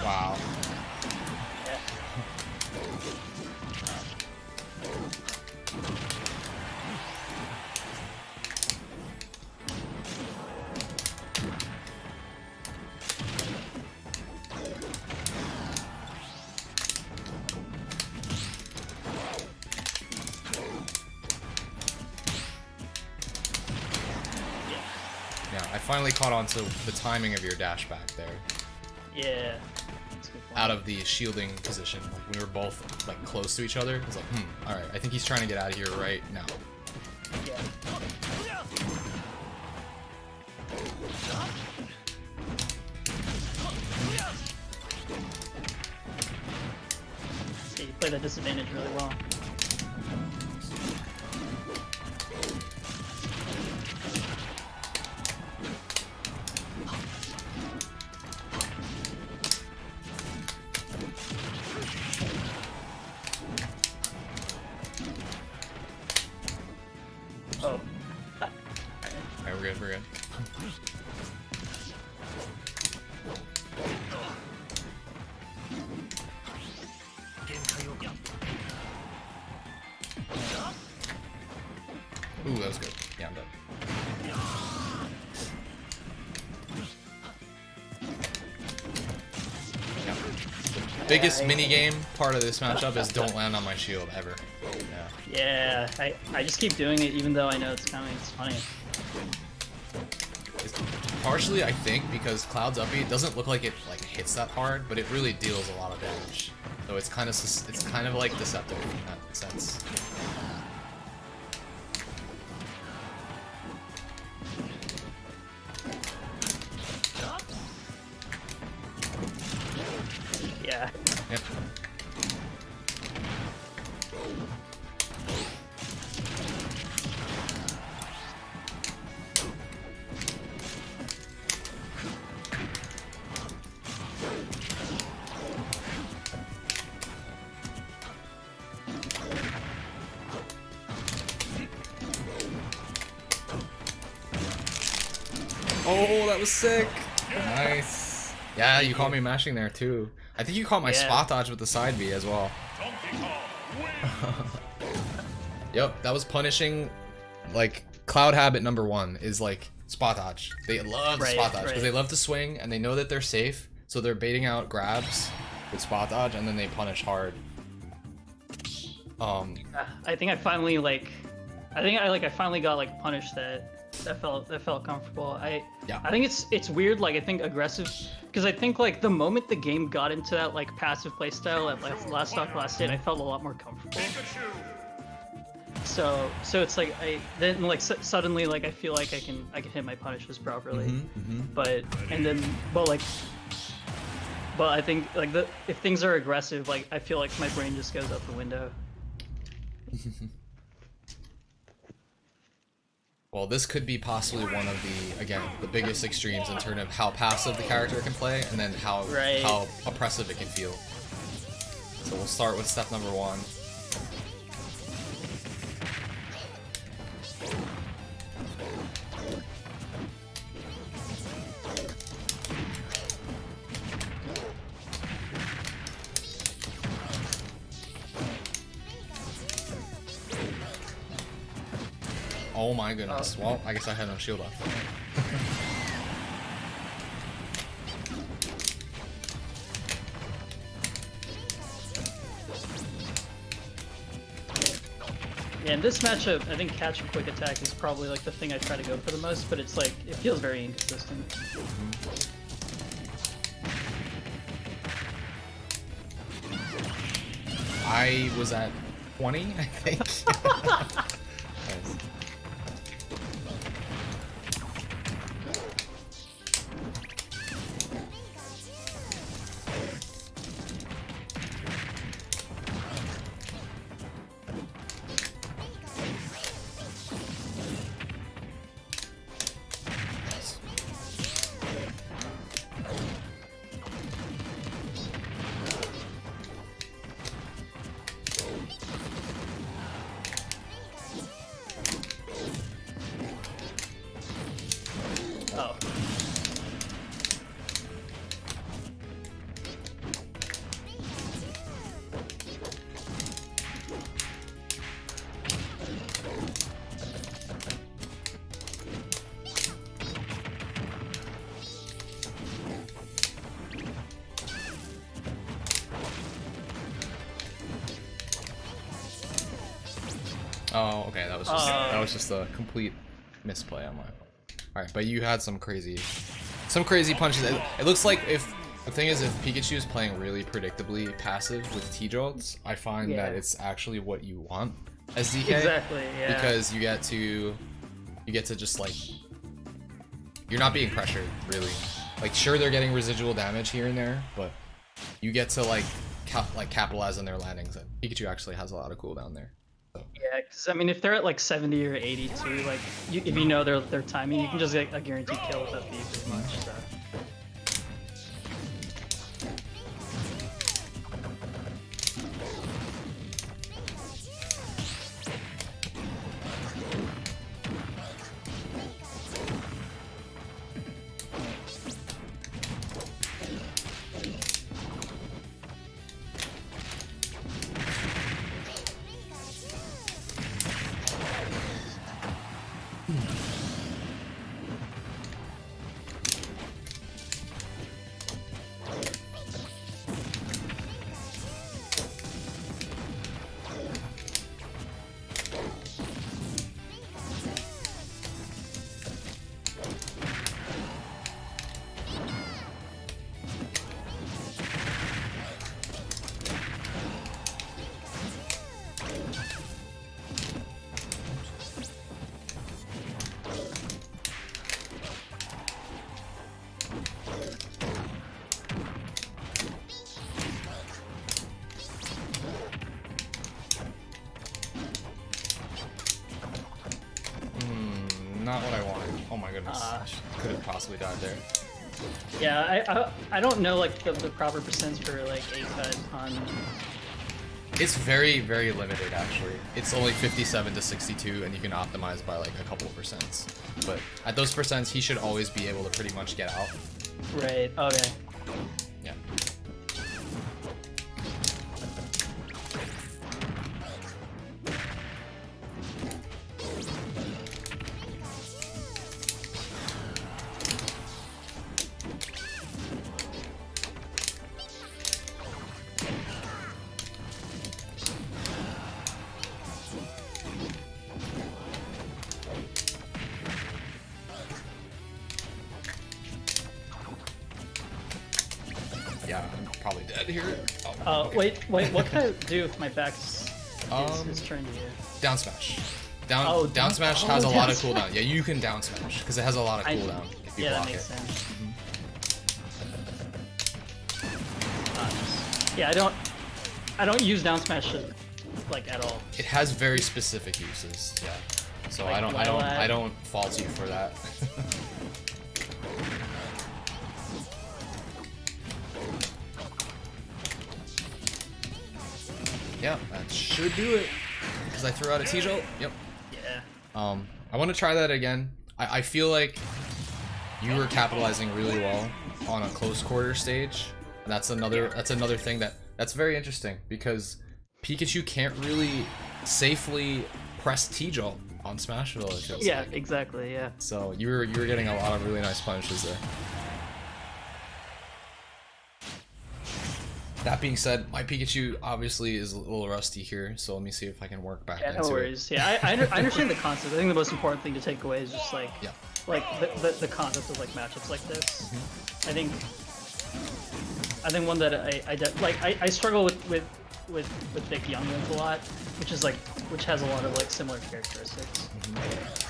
Wow. Yeah, I finally caught on to the timing of your dash back there. Yeah. Out of the shielding position, like we were both like close to each other. I was like, all right, I think he's trying to get out of here right now. Yeah. Yeah, you play that disadvantage really well. Oh. Alright, we're good, we're good. Ooh, that was good. Yeah, I'm dead. Yeah. The biggest minigame part of this matchup is don't land on my shield ever. Yeah, I just keep doing it even though I know it's coming. It's funny. It's partially, I think, because Cloud's up B doesn't look like it like hits that hard, but it really deals a lot of damage. So it's kind of like deceptive in that sense. Yeah. Yep. Oh, that was sick. Nice. Yeah, you caught me mashing there too. I think you caught my spot dodge with the side B as well. Yep, that was punishing. Like, Cloud habit number 1 is like spot dodge. They love the spot dodge because they love to swing and they know that they're safe, so they're baiting out grabs with spot dodge and then they punish hard. I think I finally I finally got like punished that felt comfortable. I think it's weird. Like I think aggressive, because I think like the moment the game got into that like passive playstyle at last stock last hit, I felt a lot more comfortable. So it's like suddenly like I feel like I can hit my punishes properly. But I think like if things are aggressive, like I feel like my brain just goes out the window. Well, this could be possibly one of the biggest extremes in terms of how passive the character can play and then how oppressive it can feel. So we'll start with step number 1. Oh my goodness. Well, I guess I had no shield up. Yeah, in this matchup, I think catch and quick attack is probably like the thing I try to go for the most, but it's like, it feels very inconsistent. I was at 20, I think. Nice. Oh. Oh, okay, that was just a complete misplay on my part. Alright, but you had some crazy punches. It looks like the thing is, if Pikachu is playing really predictably passive with T-Jolts, I find that it's actually what you want as DK. Exactly, yeah. Because you get to just like, you're not being pressured, really. Like, sure, they're getting residual damage here and there, but you get to like capitalize on their landings. And Pikachu actually has a lot of cooldown there. So. Yeah, because I mean, if they're at like 70 or 82, like if you know their timing, you can just get a guaranteed kill with that B pretty much. So. Not what I wanted. Oh my goodness. Could have possibly died there. Yeah, I don't know like the proper percents for like A cut It's very, very limited, actually. It's only 57 to 62, and you can optimize by like a couple of percents. But at those percents, he should always be able to pretty much get out. Right. Okay. Yeah. Yeah, I'm probably dead here. Oh, okay. Wait, what can I do if my back's is turned to you? Down smash. Down smash oh, has a lot of down cooldown. Yeah, you can down smash because it has a lot of cooldown if you Yeah, block that makes it. sense. Mm-hmm. Yeah, I don't use down smash like at all. It has very specific uses. Yeah. So Like I don't fault you for that. Yeah, that should do it. Because I threw out a T-jolt. Yep. Yeah. I want to try that again. I feel like you were capitalizing really well on a close quarter stage. And that's another thing that's very interesting because Pikachu can't really safely press T-jolt on Smashville, it feels Yeah, like. exactly. Yeah. So you were getting a lot of really nice punishes there. That being said, my Pikachu obviously is a little rusty here, so let me see if I can work back Yeah, into no worries. Yeah, I understand the concept. I think the most important thing to take away is just like the concept of like matchups like this. Mm-hmm. I think one that I struggle with big young ones a lot, which has a lot of like similar characteristics. Mm-hmm.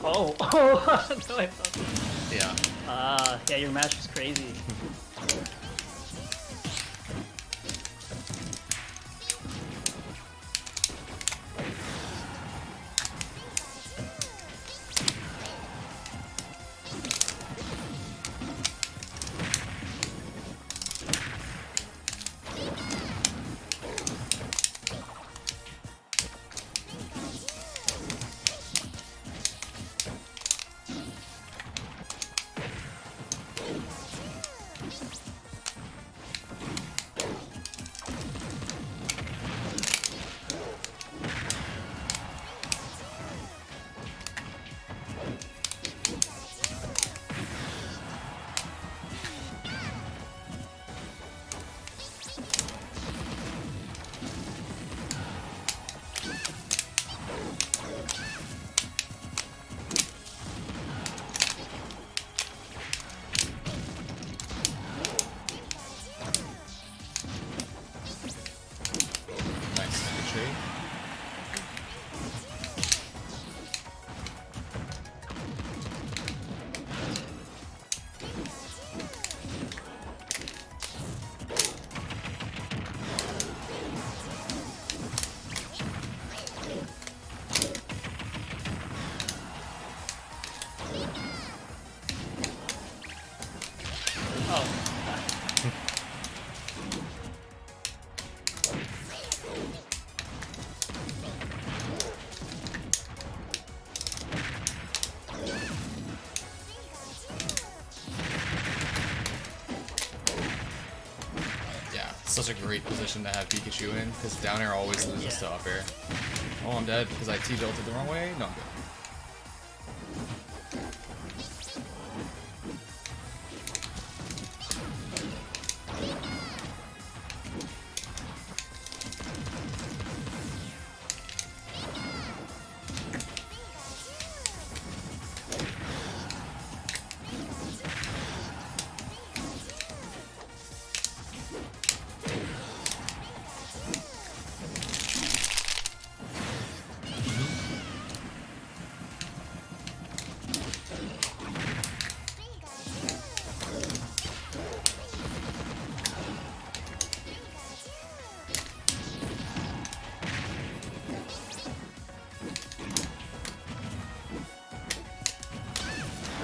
Oh, no, I thought. Yeah. Yeah, your match was crazy. Nice. Good trade. Oh, Yeah, it's such a great position to have Pikachu in, because down air always loses to up air. Oh, I'm dead because I T-jolted the wrong way? No, I'm good.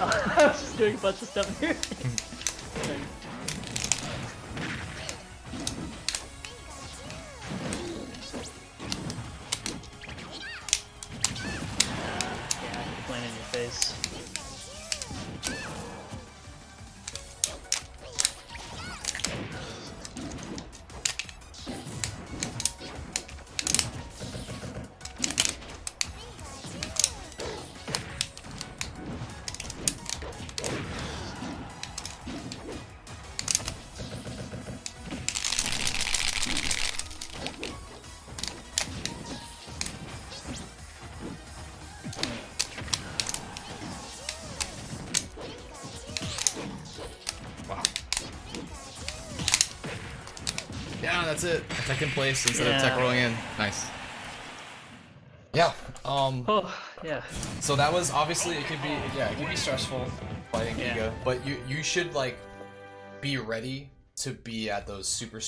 Oh, I was just doing a bunch of stuff here. Yeah, I land in your face. Yeah, that's it. Tech in place instead of tech rolling in. Nice. Yeah. Oh, yeah. So that was obviously it could be stressful fighting Giga, but you should like be ready to be at those super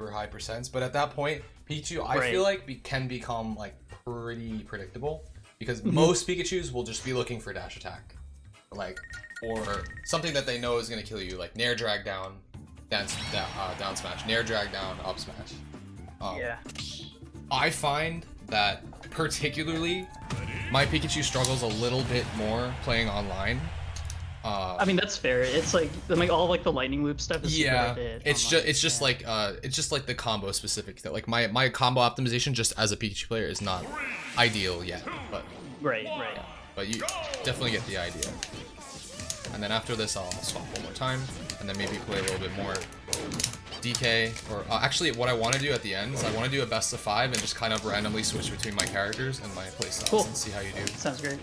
high percents. But at that point, Pikachu I feel like can become like pretty predictable because most Pikachus will just be looking for dash attack, like or something that they know is gonna kill you, like Nair drag down. Down smash, Nair drag down, up smash. Yeah. I find that particularly my Pikachu struggles a little bit more playing online. I mean that's fair. It's like all like the lightning loop stuff is super hard to hit it's just like the combo specific that like my combo optimization just as a Pikachu player is not ideal yet, but right. But you definitely get the idea. And then after this, I'll swap one more time, and then maybe play a little bit more DK, or actually what I want to do at the end is I want to do a best of 5 and just kind of randomly switch between my characters and my playstyles and see how you do. Sounds great.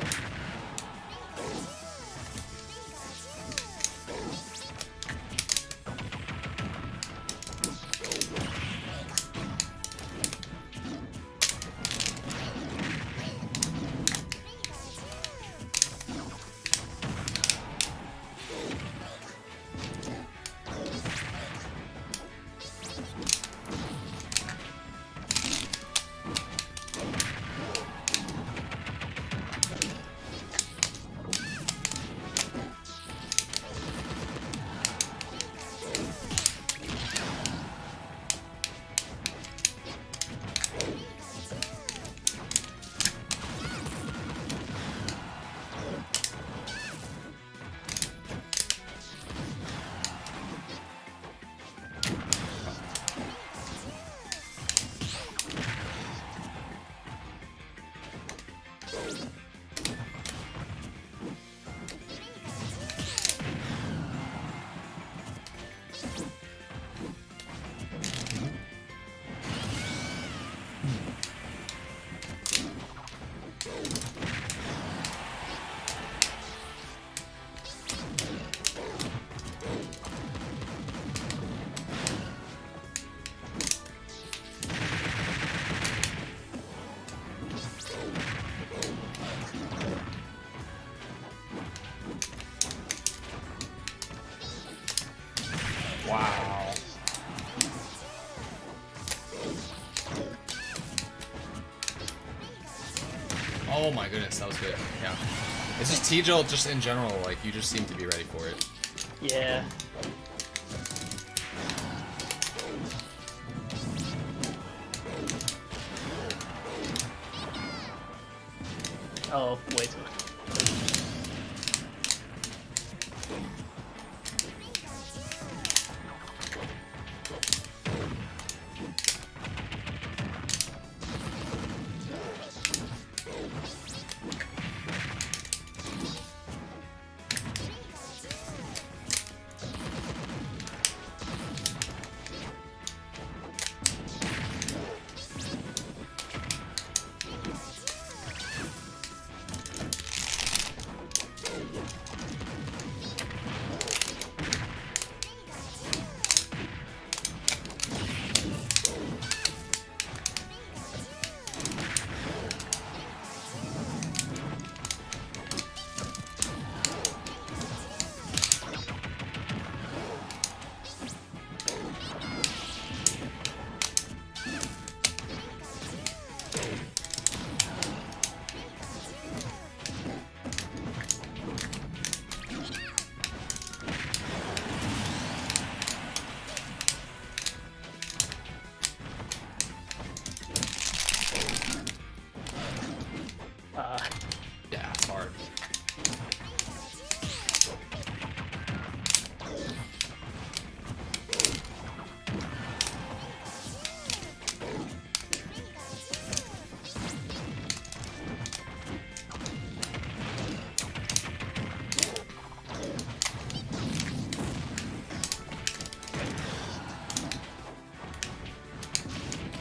Wow. Oh my goodness, that was good. Yeah. It's just T-Jolt just in general, like you just seem to be ready for it. Yeah. Oh, way too much.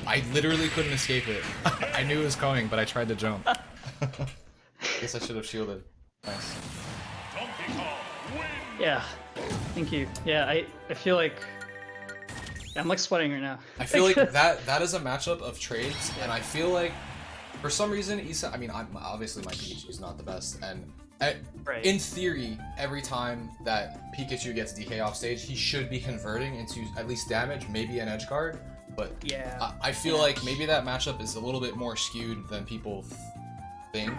I literally couldn't escape it. I knew it was coming, but I tried to jump. Guess I should have shielded. Nice. Yeah. Thank you. Yeah, I feel like I'm like sweating right now. I feel like that is a matchup of trades, and I feel like for some reason, Issa. I mean, obviously my Pikachu is not the best, and Right. in theory, every time that Pikachu gets DK off stage, he should be converting into at least damage, maybe an edge guard. But Yeah. I feel like maybe that matchup is a little bit more skewed than people think.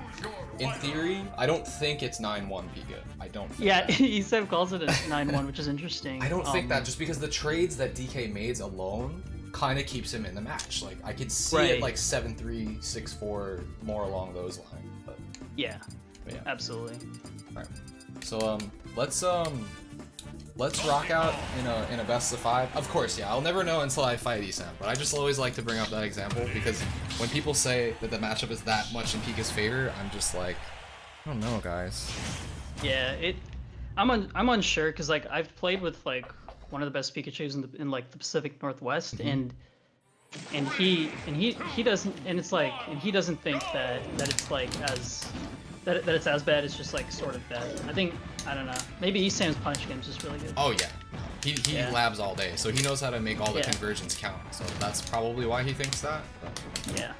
In theory, I don't think it's 9-1 Pika. I don't think Yeah, that. Esav calls it a 9-1, which is interesting. I don't think that just because the trades that DK made alone kind of keeps him in the match. Like I could see it Right. like 7-3, 6-4, more along those lines. But Yeah, yeah. absolutely. Alright. So let's rock out in a best of 5. Of course, yeah, I'll never know until I fight Esam, but I just always like to bring up that example because when people say that the matchup is that much in Pika's favor, I'm just like, I don't know, guys. Yeah, I'm unsure because like I've played with like one of the best Pikachu's in like the Pacific Northwest, and he doesn't, and it's like, and he doesn't think that it's like as that it's as bad. It's just like sort of bad. I don't know. Maybe Esam's punish game is just really good. Oh yeah, he Yeah. labs all day, so he knows how to make all the Yeah. conversions count. So that's probably why he thinks that. But Yeah.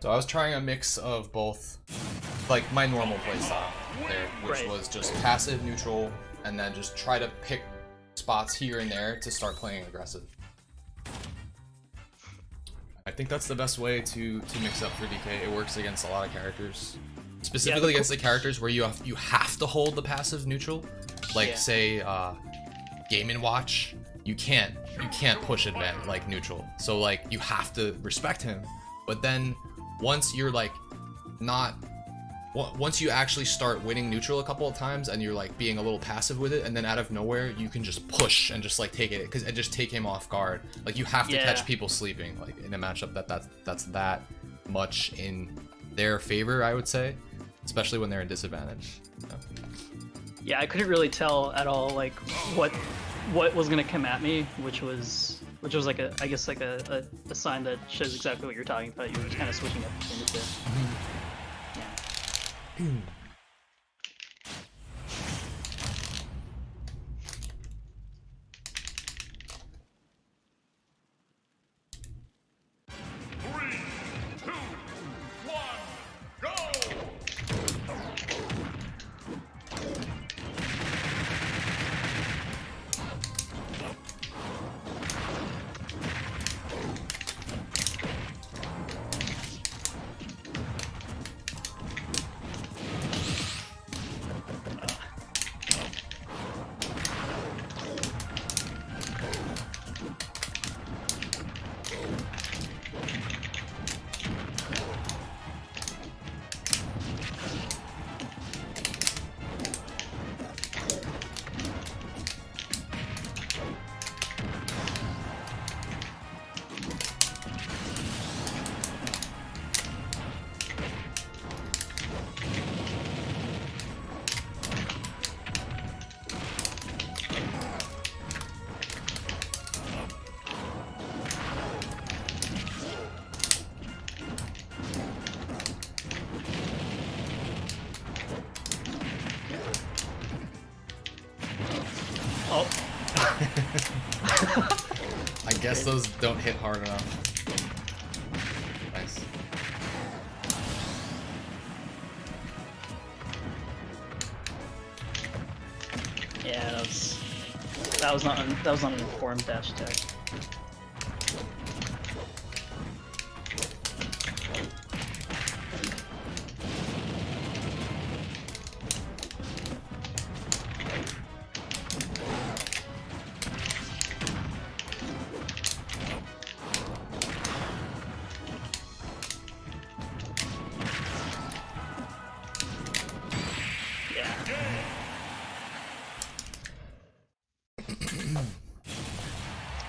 So I was trying a mix of both, like my normal playstyle there, which Right. was just passive, neutral, and then just try to pick spots here and there to start playing aggressive. I think that's the best way to mix up for DK. It works against a lot of characters, specifically against the characters where you have to hold the passive neutral, like Yeah. say Game and Watch. You can't push advance like neutral, so like you have to respect him. But then once you're like once you actually start winning neutral a couple of times and you're like being a little passive with it, and then out of nowhere you can just push and just like take it and just take him off guard. Like you have to catch people sleeping like in a matchup that's that much in their favor, I would say, especially when they're in disadvantage. Yeah, I couldn't really tell at all like what was gonna come at me, which was like I guess like a sign that shows exactly what you're talking about. You were just kind of switching up between the two. Yeah. Oh. I guess those don't hit hard enough. Nice. Yeah, that was not an informed dash attack.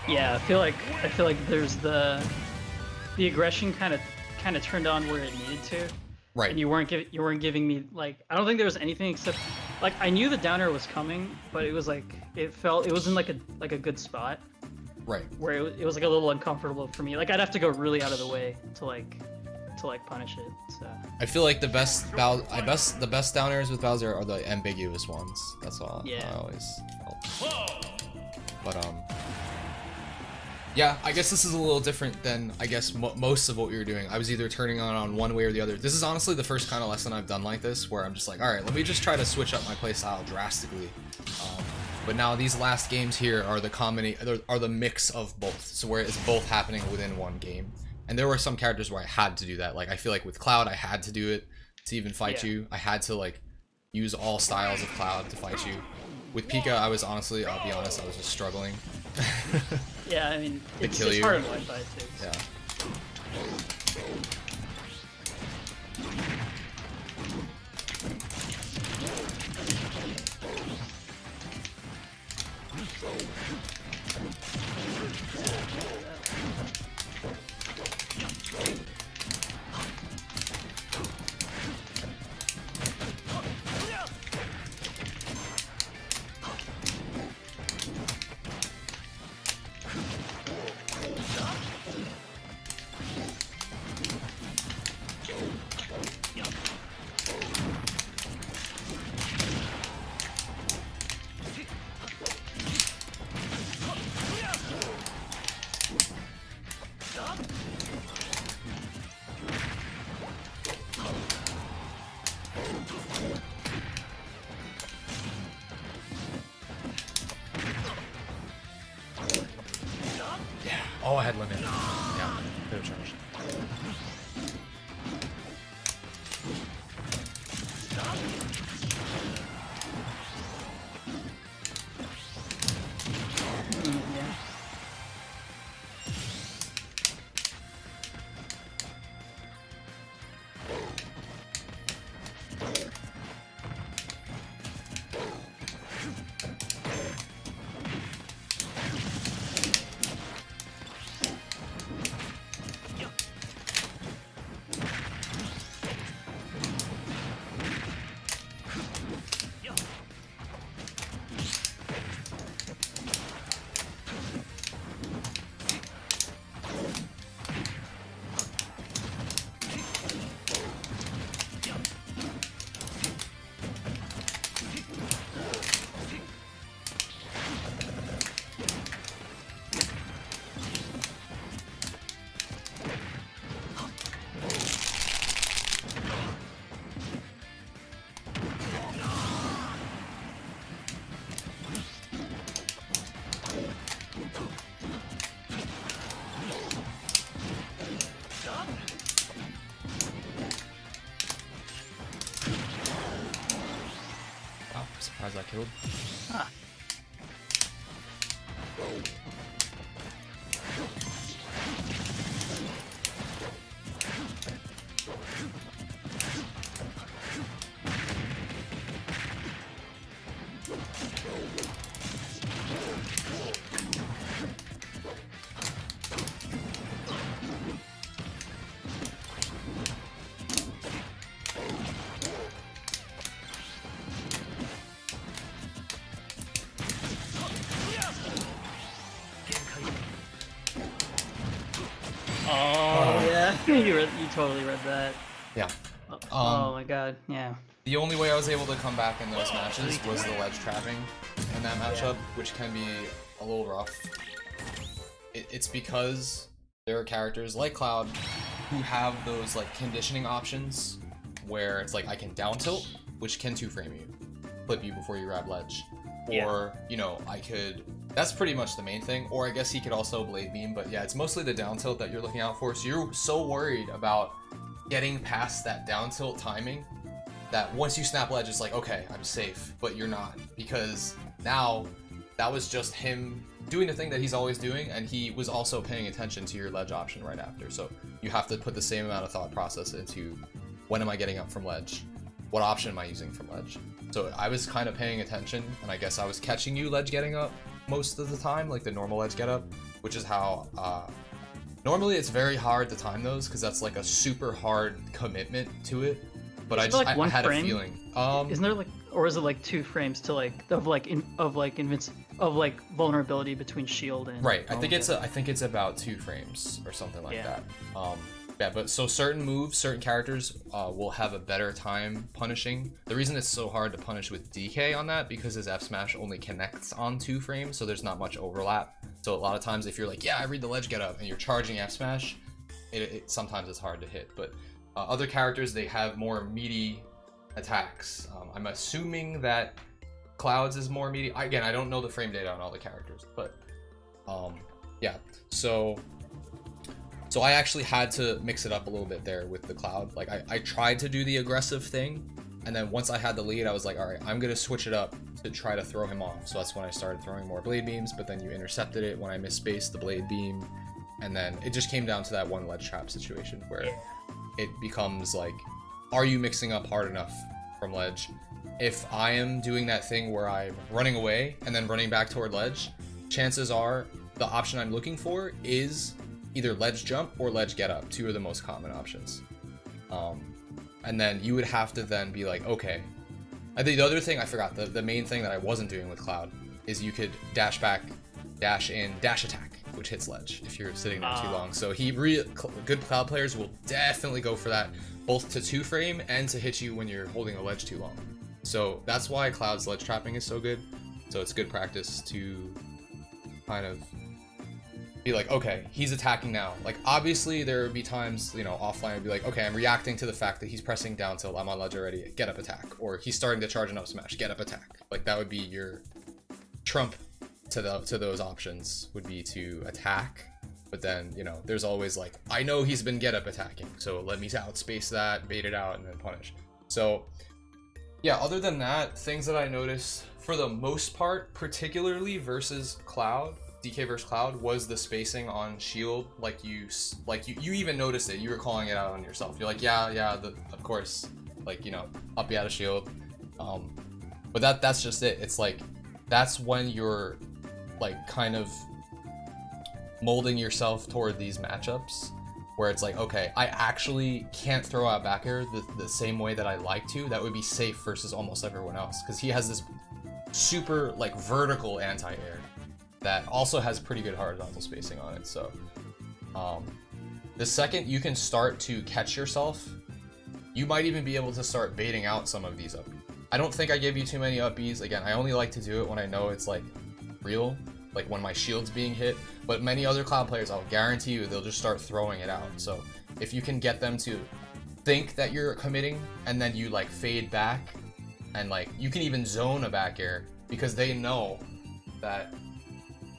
Yeah, I feel like there's the aggression kind of turned on where it needed to. Right. And you weren't giving me like, I don't think there was anything except like I knew the downer was coming, but it was like it was in like a good spot. Right. Where it was like a little uncomfortable for me. Like I'd have to go really out of the way to like punish it. So I feel like the best downers with Bowser are the ambiguous ones. That's all. Yeah. I always felt. But yeah, I guess this is a little different than I guess most of what we were doing. I was either turning on one way or the other. This is honestly the first kind of lesson I've done like this, where I'm just like, all right, let me just try to switch up my playstyle drastically. But now these last games here are the mix of both, so where it's both happening within one game. And there were some characters where I had to do that. Like I feel like with Cloud, I had to do it to even fight you. I had to like use all styles of Cloud to fight you. With Pika, I was honestly, I'll be honest, I was just struggling. Yeah, I mean, it's hard in Wi-Fi too. So. Yeah. Oh, I had limit. Yeah, could have charged. killed. Ah. Oh yeah, you totally read that. Yeah. Oh my god, yeah. The only way I was able to come back in those matches was the ledge trapping in that matchup, which can be a little rough. It's because there are characters like Cloud who have those like conditioning options where it's like I can down tilt, which can 2-frame you, flip you before you grab ledge. Or, you know, I could, that's pretty much the main thing. Or I guess he could also blade beam, but yeah, it's mostly the down tilt that you're looking out for. So you're so worried about getting past that down tilt timing that once you snap ledge, it's like, okay, I'm safe, but you're not, because now that was just him doing the thing that he's always doing, and he was also paying attention to your ledge option right after. So you have to put the same amount of thought process into when am I getting up from ledge? What option am I using from ledge? So I was kind of paying attention, and I guess I was catching you ledge getting up most of the time, like the normal ledge get up, which is how, normally it's very hard to time those, because that's like a super hard commitment to it. But I had a feeling. Isn't there like, or is it like 2 frames to like of vulnerability between shield and right? I think it's about 2 frames or something like that. Yeah, but so certain moves, certain characters will have a better time punishing. The reason it's so hard to punish with DK on that because his F smash only connects on 2 frames, so there's not much overlap. So a lot of times if you're like, yeah, I read the ledge get up, and you're charging F smash, sometimes it's hard to hit. But other characters, they have more meaty attacks. I'm assuming that Cloud's is more meaty. Again, I don't know the frame data on all the characters, but yeah. So I actually had to mix it up a little bit there with the Cloud. Like I tried to do the aggressive thing, and then once I had the lead, I was like, all right, I'm gonna switch it up to try to throw him off. So that's when I started throwing more blade beams, but then you intercepted it when I misspaced the blade beam, and then it just came down to that one ledge trap situation where it becomes like, are you mixing up hard enough from ledge? If I am doing that thing where I'm running away and then running back toward ledge, chances are the option I'm looking for is either ledge jump or ledge get up. 2 are the most common options. And then you would have to then be like, okay. I think the other thing I forgot, the main thing that I wasn't doing with Cloud is you could dash back, dash in, dash attack, which hits ledge if you're sitting there too long. So good Cloud players will definitely go for that, both to 2-frame and to hit you when you're holding a ledge too long. So that's why Cloud's ledge trapping is so good. So it's good practice to kind of be like, okay, he's attacking now. Like obviously there would be times, you know, offline would be like, okay, I'm reacting to the fact that he's pressing down tilt, I'm on ledge already, get up attack, or he's starting to charge an up smash, get up attack. Like that would be your trump to those options, would be to attack. But then, you know, there's always like, I know he's been get up attacking, so let me outspace that, bait it out, and then punish. So yeah, other than that, things that I noticed for the most part, particularly versus Cloud, DK versus Cloud, was the spacing on shield. Like you even noticed it. You were calling it out on yourself. You're like, yeah, of course, like, you know, up be out of shield. But that's just it. It's like that's when you're like kind of molding yourself toward these matchups where it's like, okay, I actually can't throw out back air the same way that I like to. That would be safe versus almost everyone else, because he has this super like vertical anti-air that also has pretty good horizontal spacing on it. So the second you can start to catch yourself, you might even be able to start baiting out some of these up. I don't think I give you too many up Bs. Again, I only like to do it when I know it's like real, like when my shield's being hit. But many other Cloud players, I'll guarantee you, they'll just start throwing it out. So if you can get them to think that you're committing and then you like fade back, and like you can even zone a back air because they know that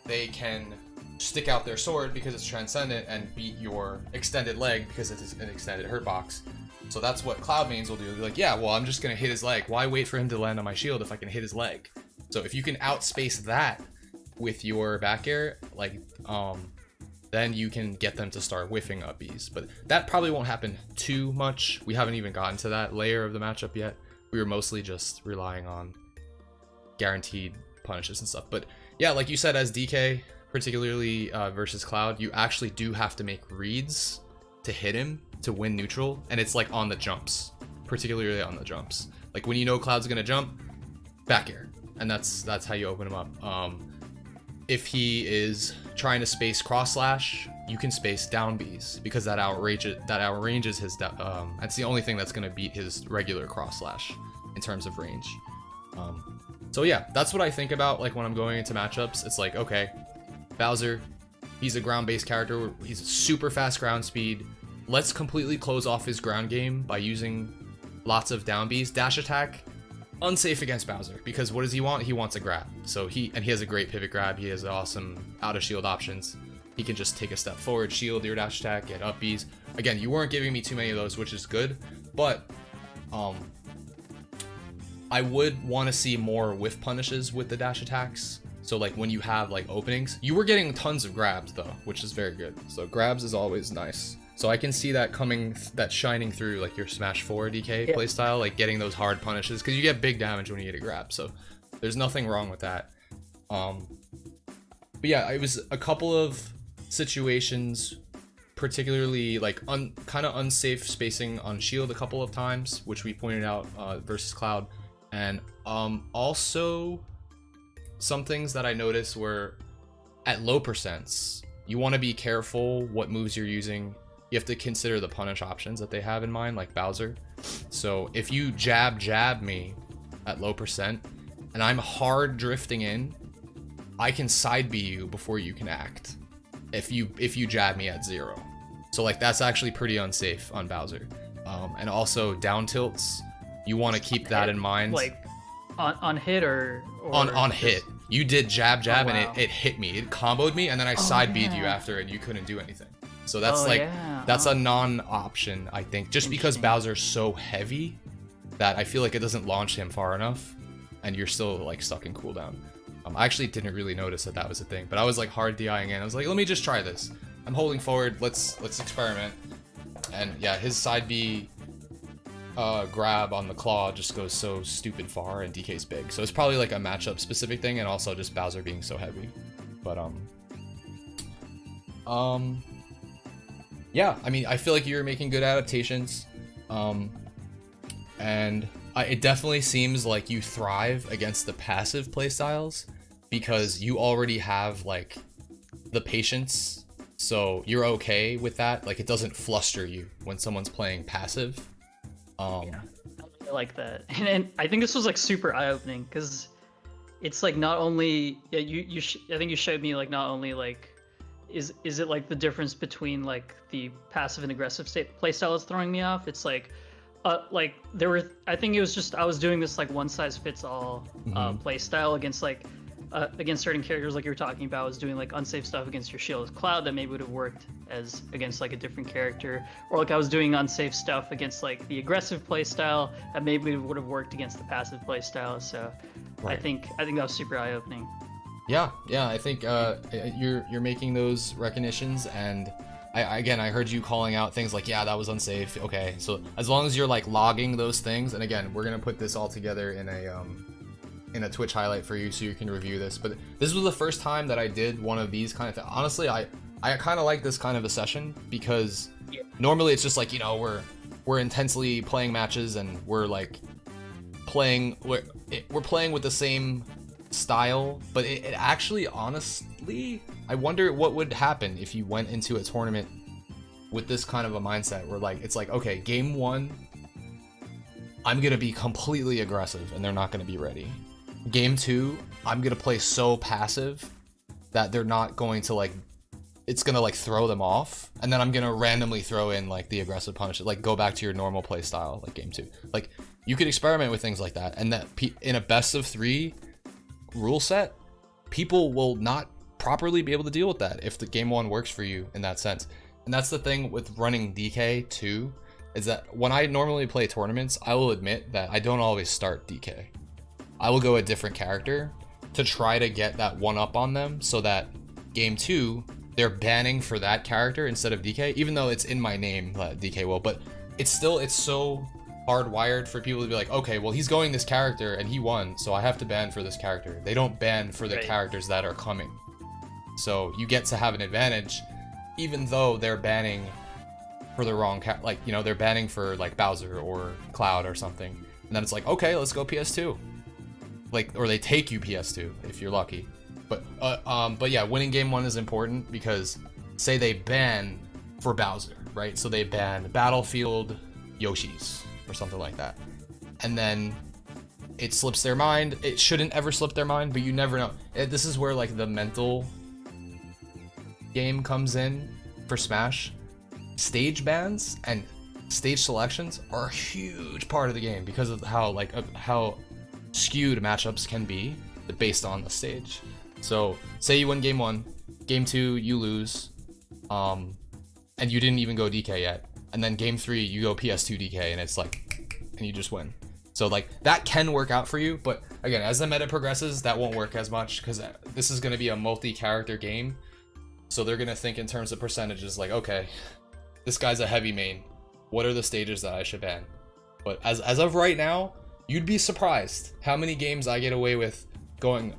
they can stick out their sword because it's transcendent and beat your extended leg because it's an extended hurt box. So that's what Cloud mains will do. They'll be like, yeah, well, I'm just gonna hit his leg. Why wait for him to land on my shield if I can hit his leg? So if you can outspace that with your back air, like then you can get them to start whiffing up Bs. But that probably won't happen too much. We haven't even gotten to that layer of the matchup yet. We were mostly just relying on guaranteed punishes and stuff. But yeah, like you said, as DK, particularly versus Cloud, you actually do have to make reads to hit him to win neutral, and it's like on the jumps, particularly on the jumps. Like when you know Cloud's gonna jump, back air, and that's how you open him up. If he is trying to space cross slash, you can space down Bs because that outranges his. That's the only thing that's gonna beat his regular cross slash in terms of range. So yeah, that's what I think about like when I'm going into matchups. It's like, okay, Bowser, he's a ground-based character. He's a super fast ground speed. Let's completely close off his ground game by using lots of down Bs. Dash attack, unsafe against Bowser because what does he want? He wants a grab. So he has a great pivot grab. He has awesome out of shield options. He can just take a step forward, shield your dash attack, get up Bs. Again, you weren't giving me too many of those, which is good, but I would want to see more whiff punishes with the dash attacks. So like when you have like openings, you were getting tons of grabs though, which is very good. So grabs is always nice. So I can see that shining through like your Smash 4 DK playstyle, like getting those hard punishes, because you get big damage when you get a grab. So there's nothing wrong with that. But yeah, it was a couple of situations, particularly like kind of unsafe spacing on shield a couple of times, which we pointed out versus Cloud. And also some things that I noticed were at low percents. You want to be careful what moves you're using. You have to consider the punish options that they have in mind, like Bowser. So if you jab me at low percent and I'm hard drifting in, I can side B you before you can act if you jab me at 0. So like that's actually pretty unsafe on Bowser. And also down tilts, you want to keep that in mind. Like on hit or on hit. You did jab Oh, wow. and it hit me. It comboed me and then I side B'd you after and you couldn't do anything. So that's that's a non-option, I think, just because Bowser's so heavy that I feel like it doesn't launch him far enough and you're still like stuck in cooldown. I actually didn't really notice that was a thing, but I was like hard DIing in. I was like, let me just try this. I'm holding forward, let's experiment. And yeah, his side B grab on the claw just goes so stupid far, and DK's big. So it's probably like a matchup specific thing, and also just Bowser being so heavy. But yeah, I mean, I feel like you're making good adaptations, and it definitely seems like you thrive against the passive playstyles because you already have like the patience, so you're okay with that. Like it doesn't fluster you when someone's playing passive. Yeah, I like that, and I think this was like super eye-opening because it's like not only I think you showed me like not only like is it like the difference between like the passive and aggressive playstyle is throwing me off. It's like there were, I think it was just I was doing this like one size fits all playstyle against like against certain characters, like you were talking about. I was doing like unsafe stuff against your shield with Cloud that maybe would have worked as against like a different character, or like I was doing unsafe stuff against like the aggressive playstyle that maybe would have worked against the passive playstyle. So right. I think that was super eye-opening. Yeah, I think you're making those recognitions, and I heard you calling out things like, yeah, that was unsafe. Okay, so as long as you're like logging those things, and again, we're gonna put this all together in a Twitch highlight for you so you can review this. But this was the first time that I did one of these kind of things. Honestly, I kind of like this kind of a session because normally it's just like, you know, we're intensely playing matches and we're like we're playing with the same style, but it actually, honestly, I wonder what would happen if you went into a tournament with this kind of a mindset where like it's like, okay, game 1 I'm gonna be completely aggressive and they're not gonna be ready. Game 2 I'm gonna play so passive that they're not going to like, it's gonna like throw them off, and then I'm gonna randomly throw in like the aggressive punish, like go back to your normal play style like game 2. Like you could experiment with things like that, and that in a best of 3 rule set, people will not properly be able to deal with that if the game 1 works for you in that sense. And that's the thing with running DK too, is that when I normally play tournaments, I will admit that I don't always start DK. I will go a different character to try to get that one up on them, so that game 2 they're banning for that character instead of DK, even though it's in my name, DKwill, but it's so hardwired for people to be like, okay, well, he's going this character and he won, so I have to ban for this character. They don't ban for the characters that are coming. So you get to have an advantage, even though they're banning for the wrong like, you know, they're banning for like Bowser or Cloud or something. And then it's like, okay, let's go PS2. Like, or they take you PS2 if you're lucky. But yeah, winning game 1 is important, because say they ban for Bowser, right? So they ban Battlefield Yoshi's or something like that. And then it slips their mind. It shouldn't ever slip their mind, but you never know. This is where like the mental game comes in for Smash. Stage bans and stage selections are a huge part of the game because of how skewed matchups can be based on the stage. So say you win game 1, game 2 you lose, and you didn't even go DK yet, and then game 3 you go PS2 DK, and it's like, and you just win. So like that can work out for you, but again, as the meta progresses, that won't work as much, because this is going to be a multi-character game, so they're going to think in terms of percentages, like, okay, this guy's a heavy main, what are the stages that I should ban? But as of right now, you'd be surprised how many games I get away with going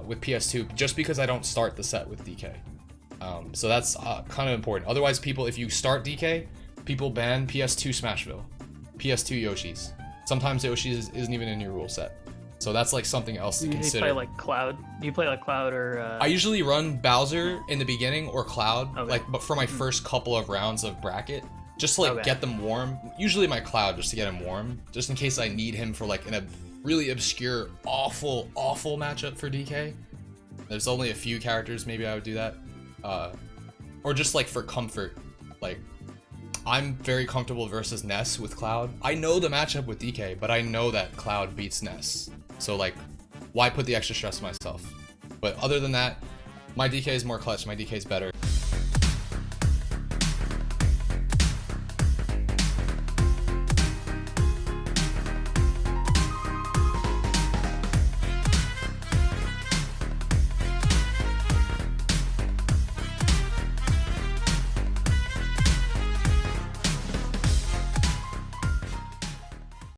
with PS2 just because I don't start the set with DK. So that's kind of important. Otherwise, people, if you start DK, people ban PS2 Smashville, PS2 Yoshi's. Sometimes Yoshi's isn't even in your rule set. So that's like something else to consider. Do you play like Cloud? Do you play like Cloud or? I usually run Bowser in the beginning or Cloud, but for my first couple of rounds of bracket, just to like get them warm. Usually my Cloud, just to get him warm, just in case I need him for like a really obscure, awful matchup for DK. There's only a few characters maybe I would do that, or just like for comfort. Like, I'm very comfortable versus Ness with Cloud. I know the matchup with DK, but I know that Cloud beats Ness. So like, why put the extra stress on myself? But other than that, my DK is more clutch. My DK is better.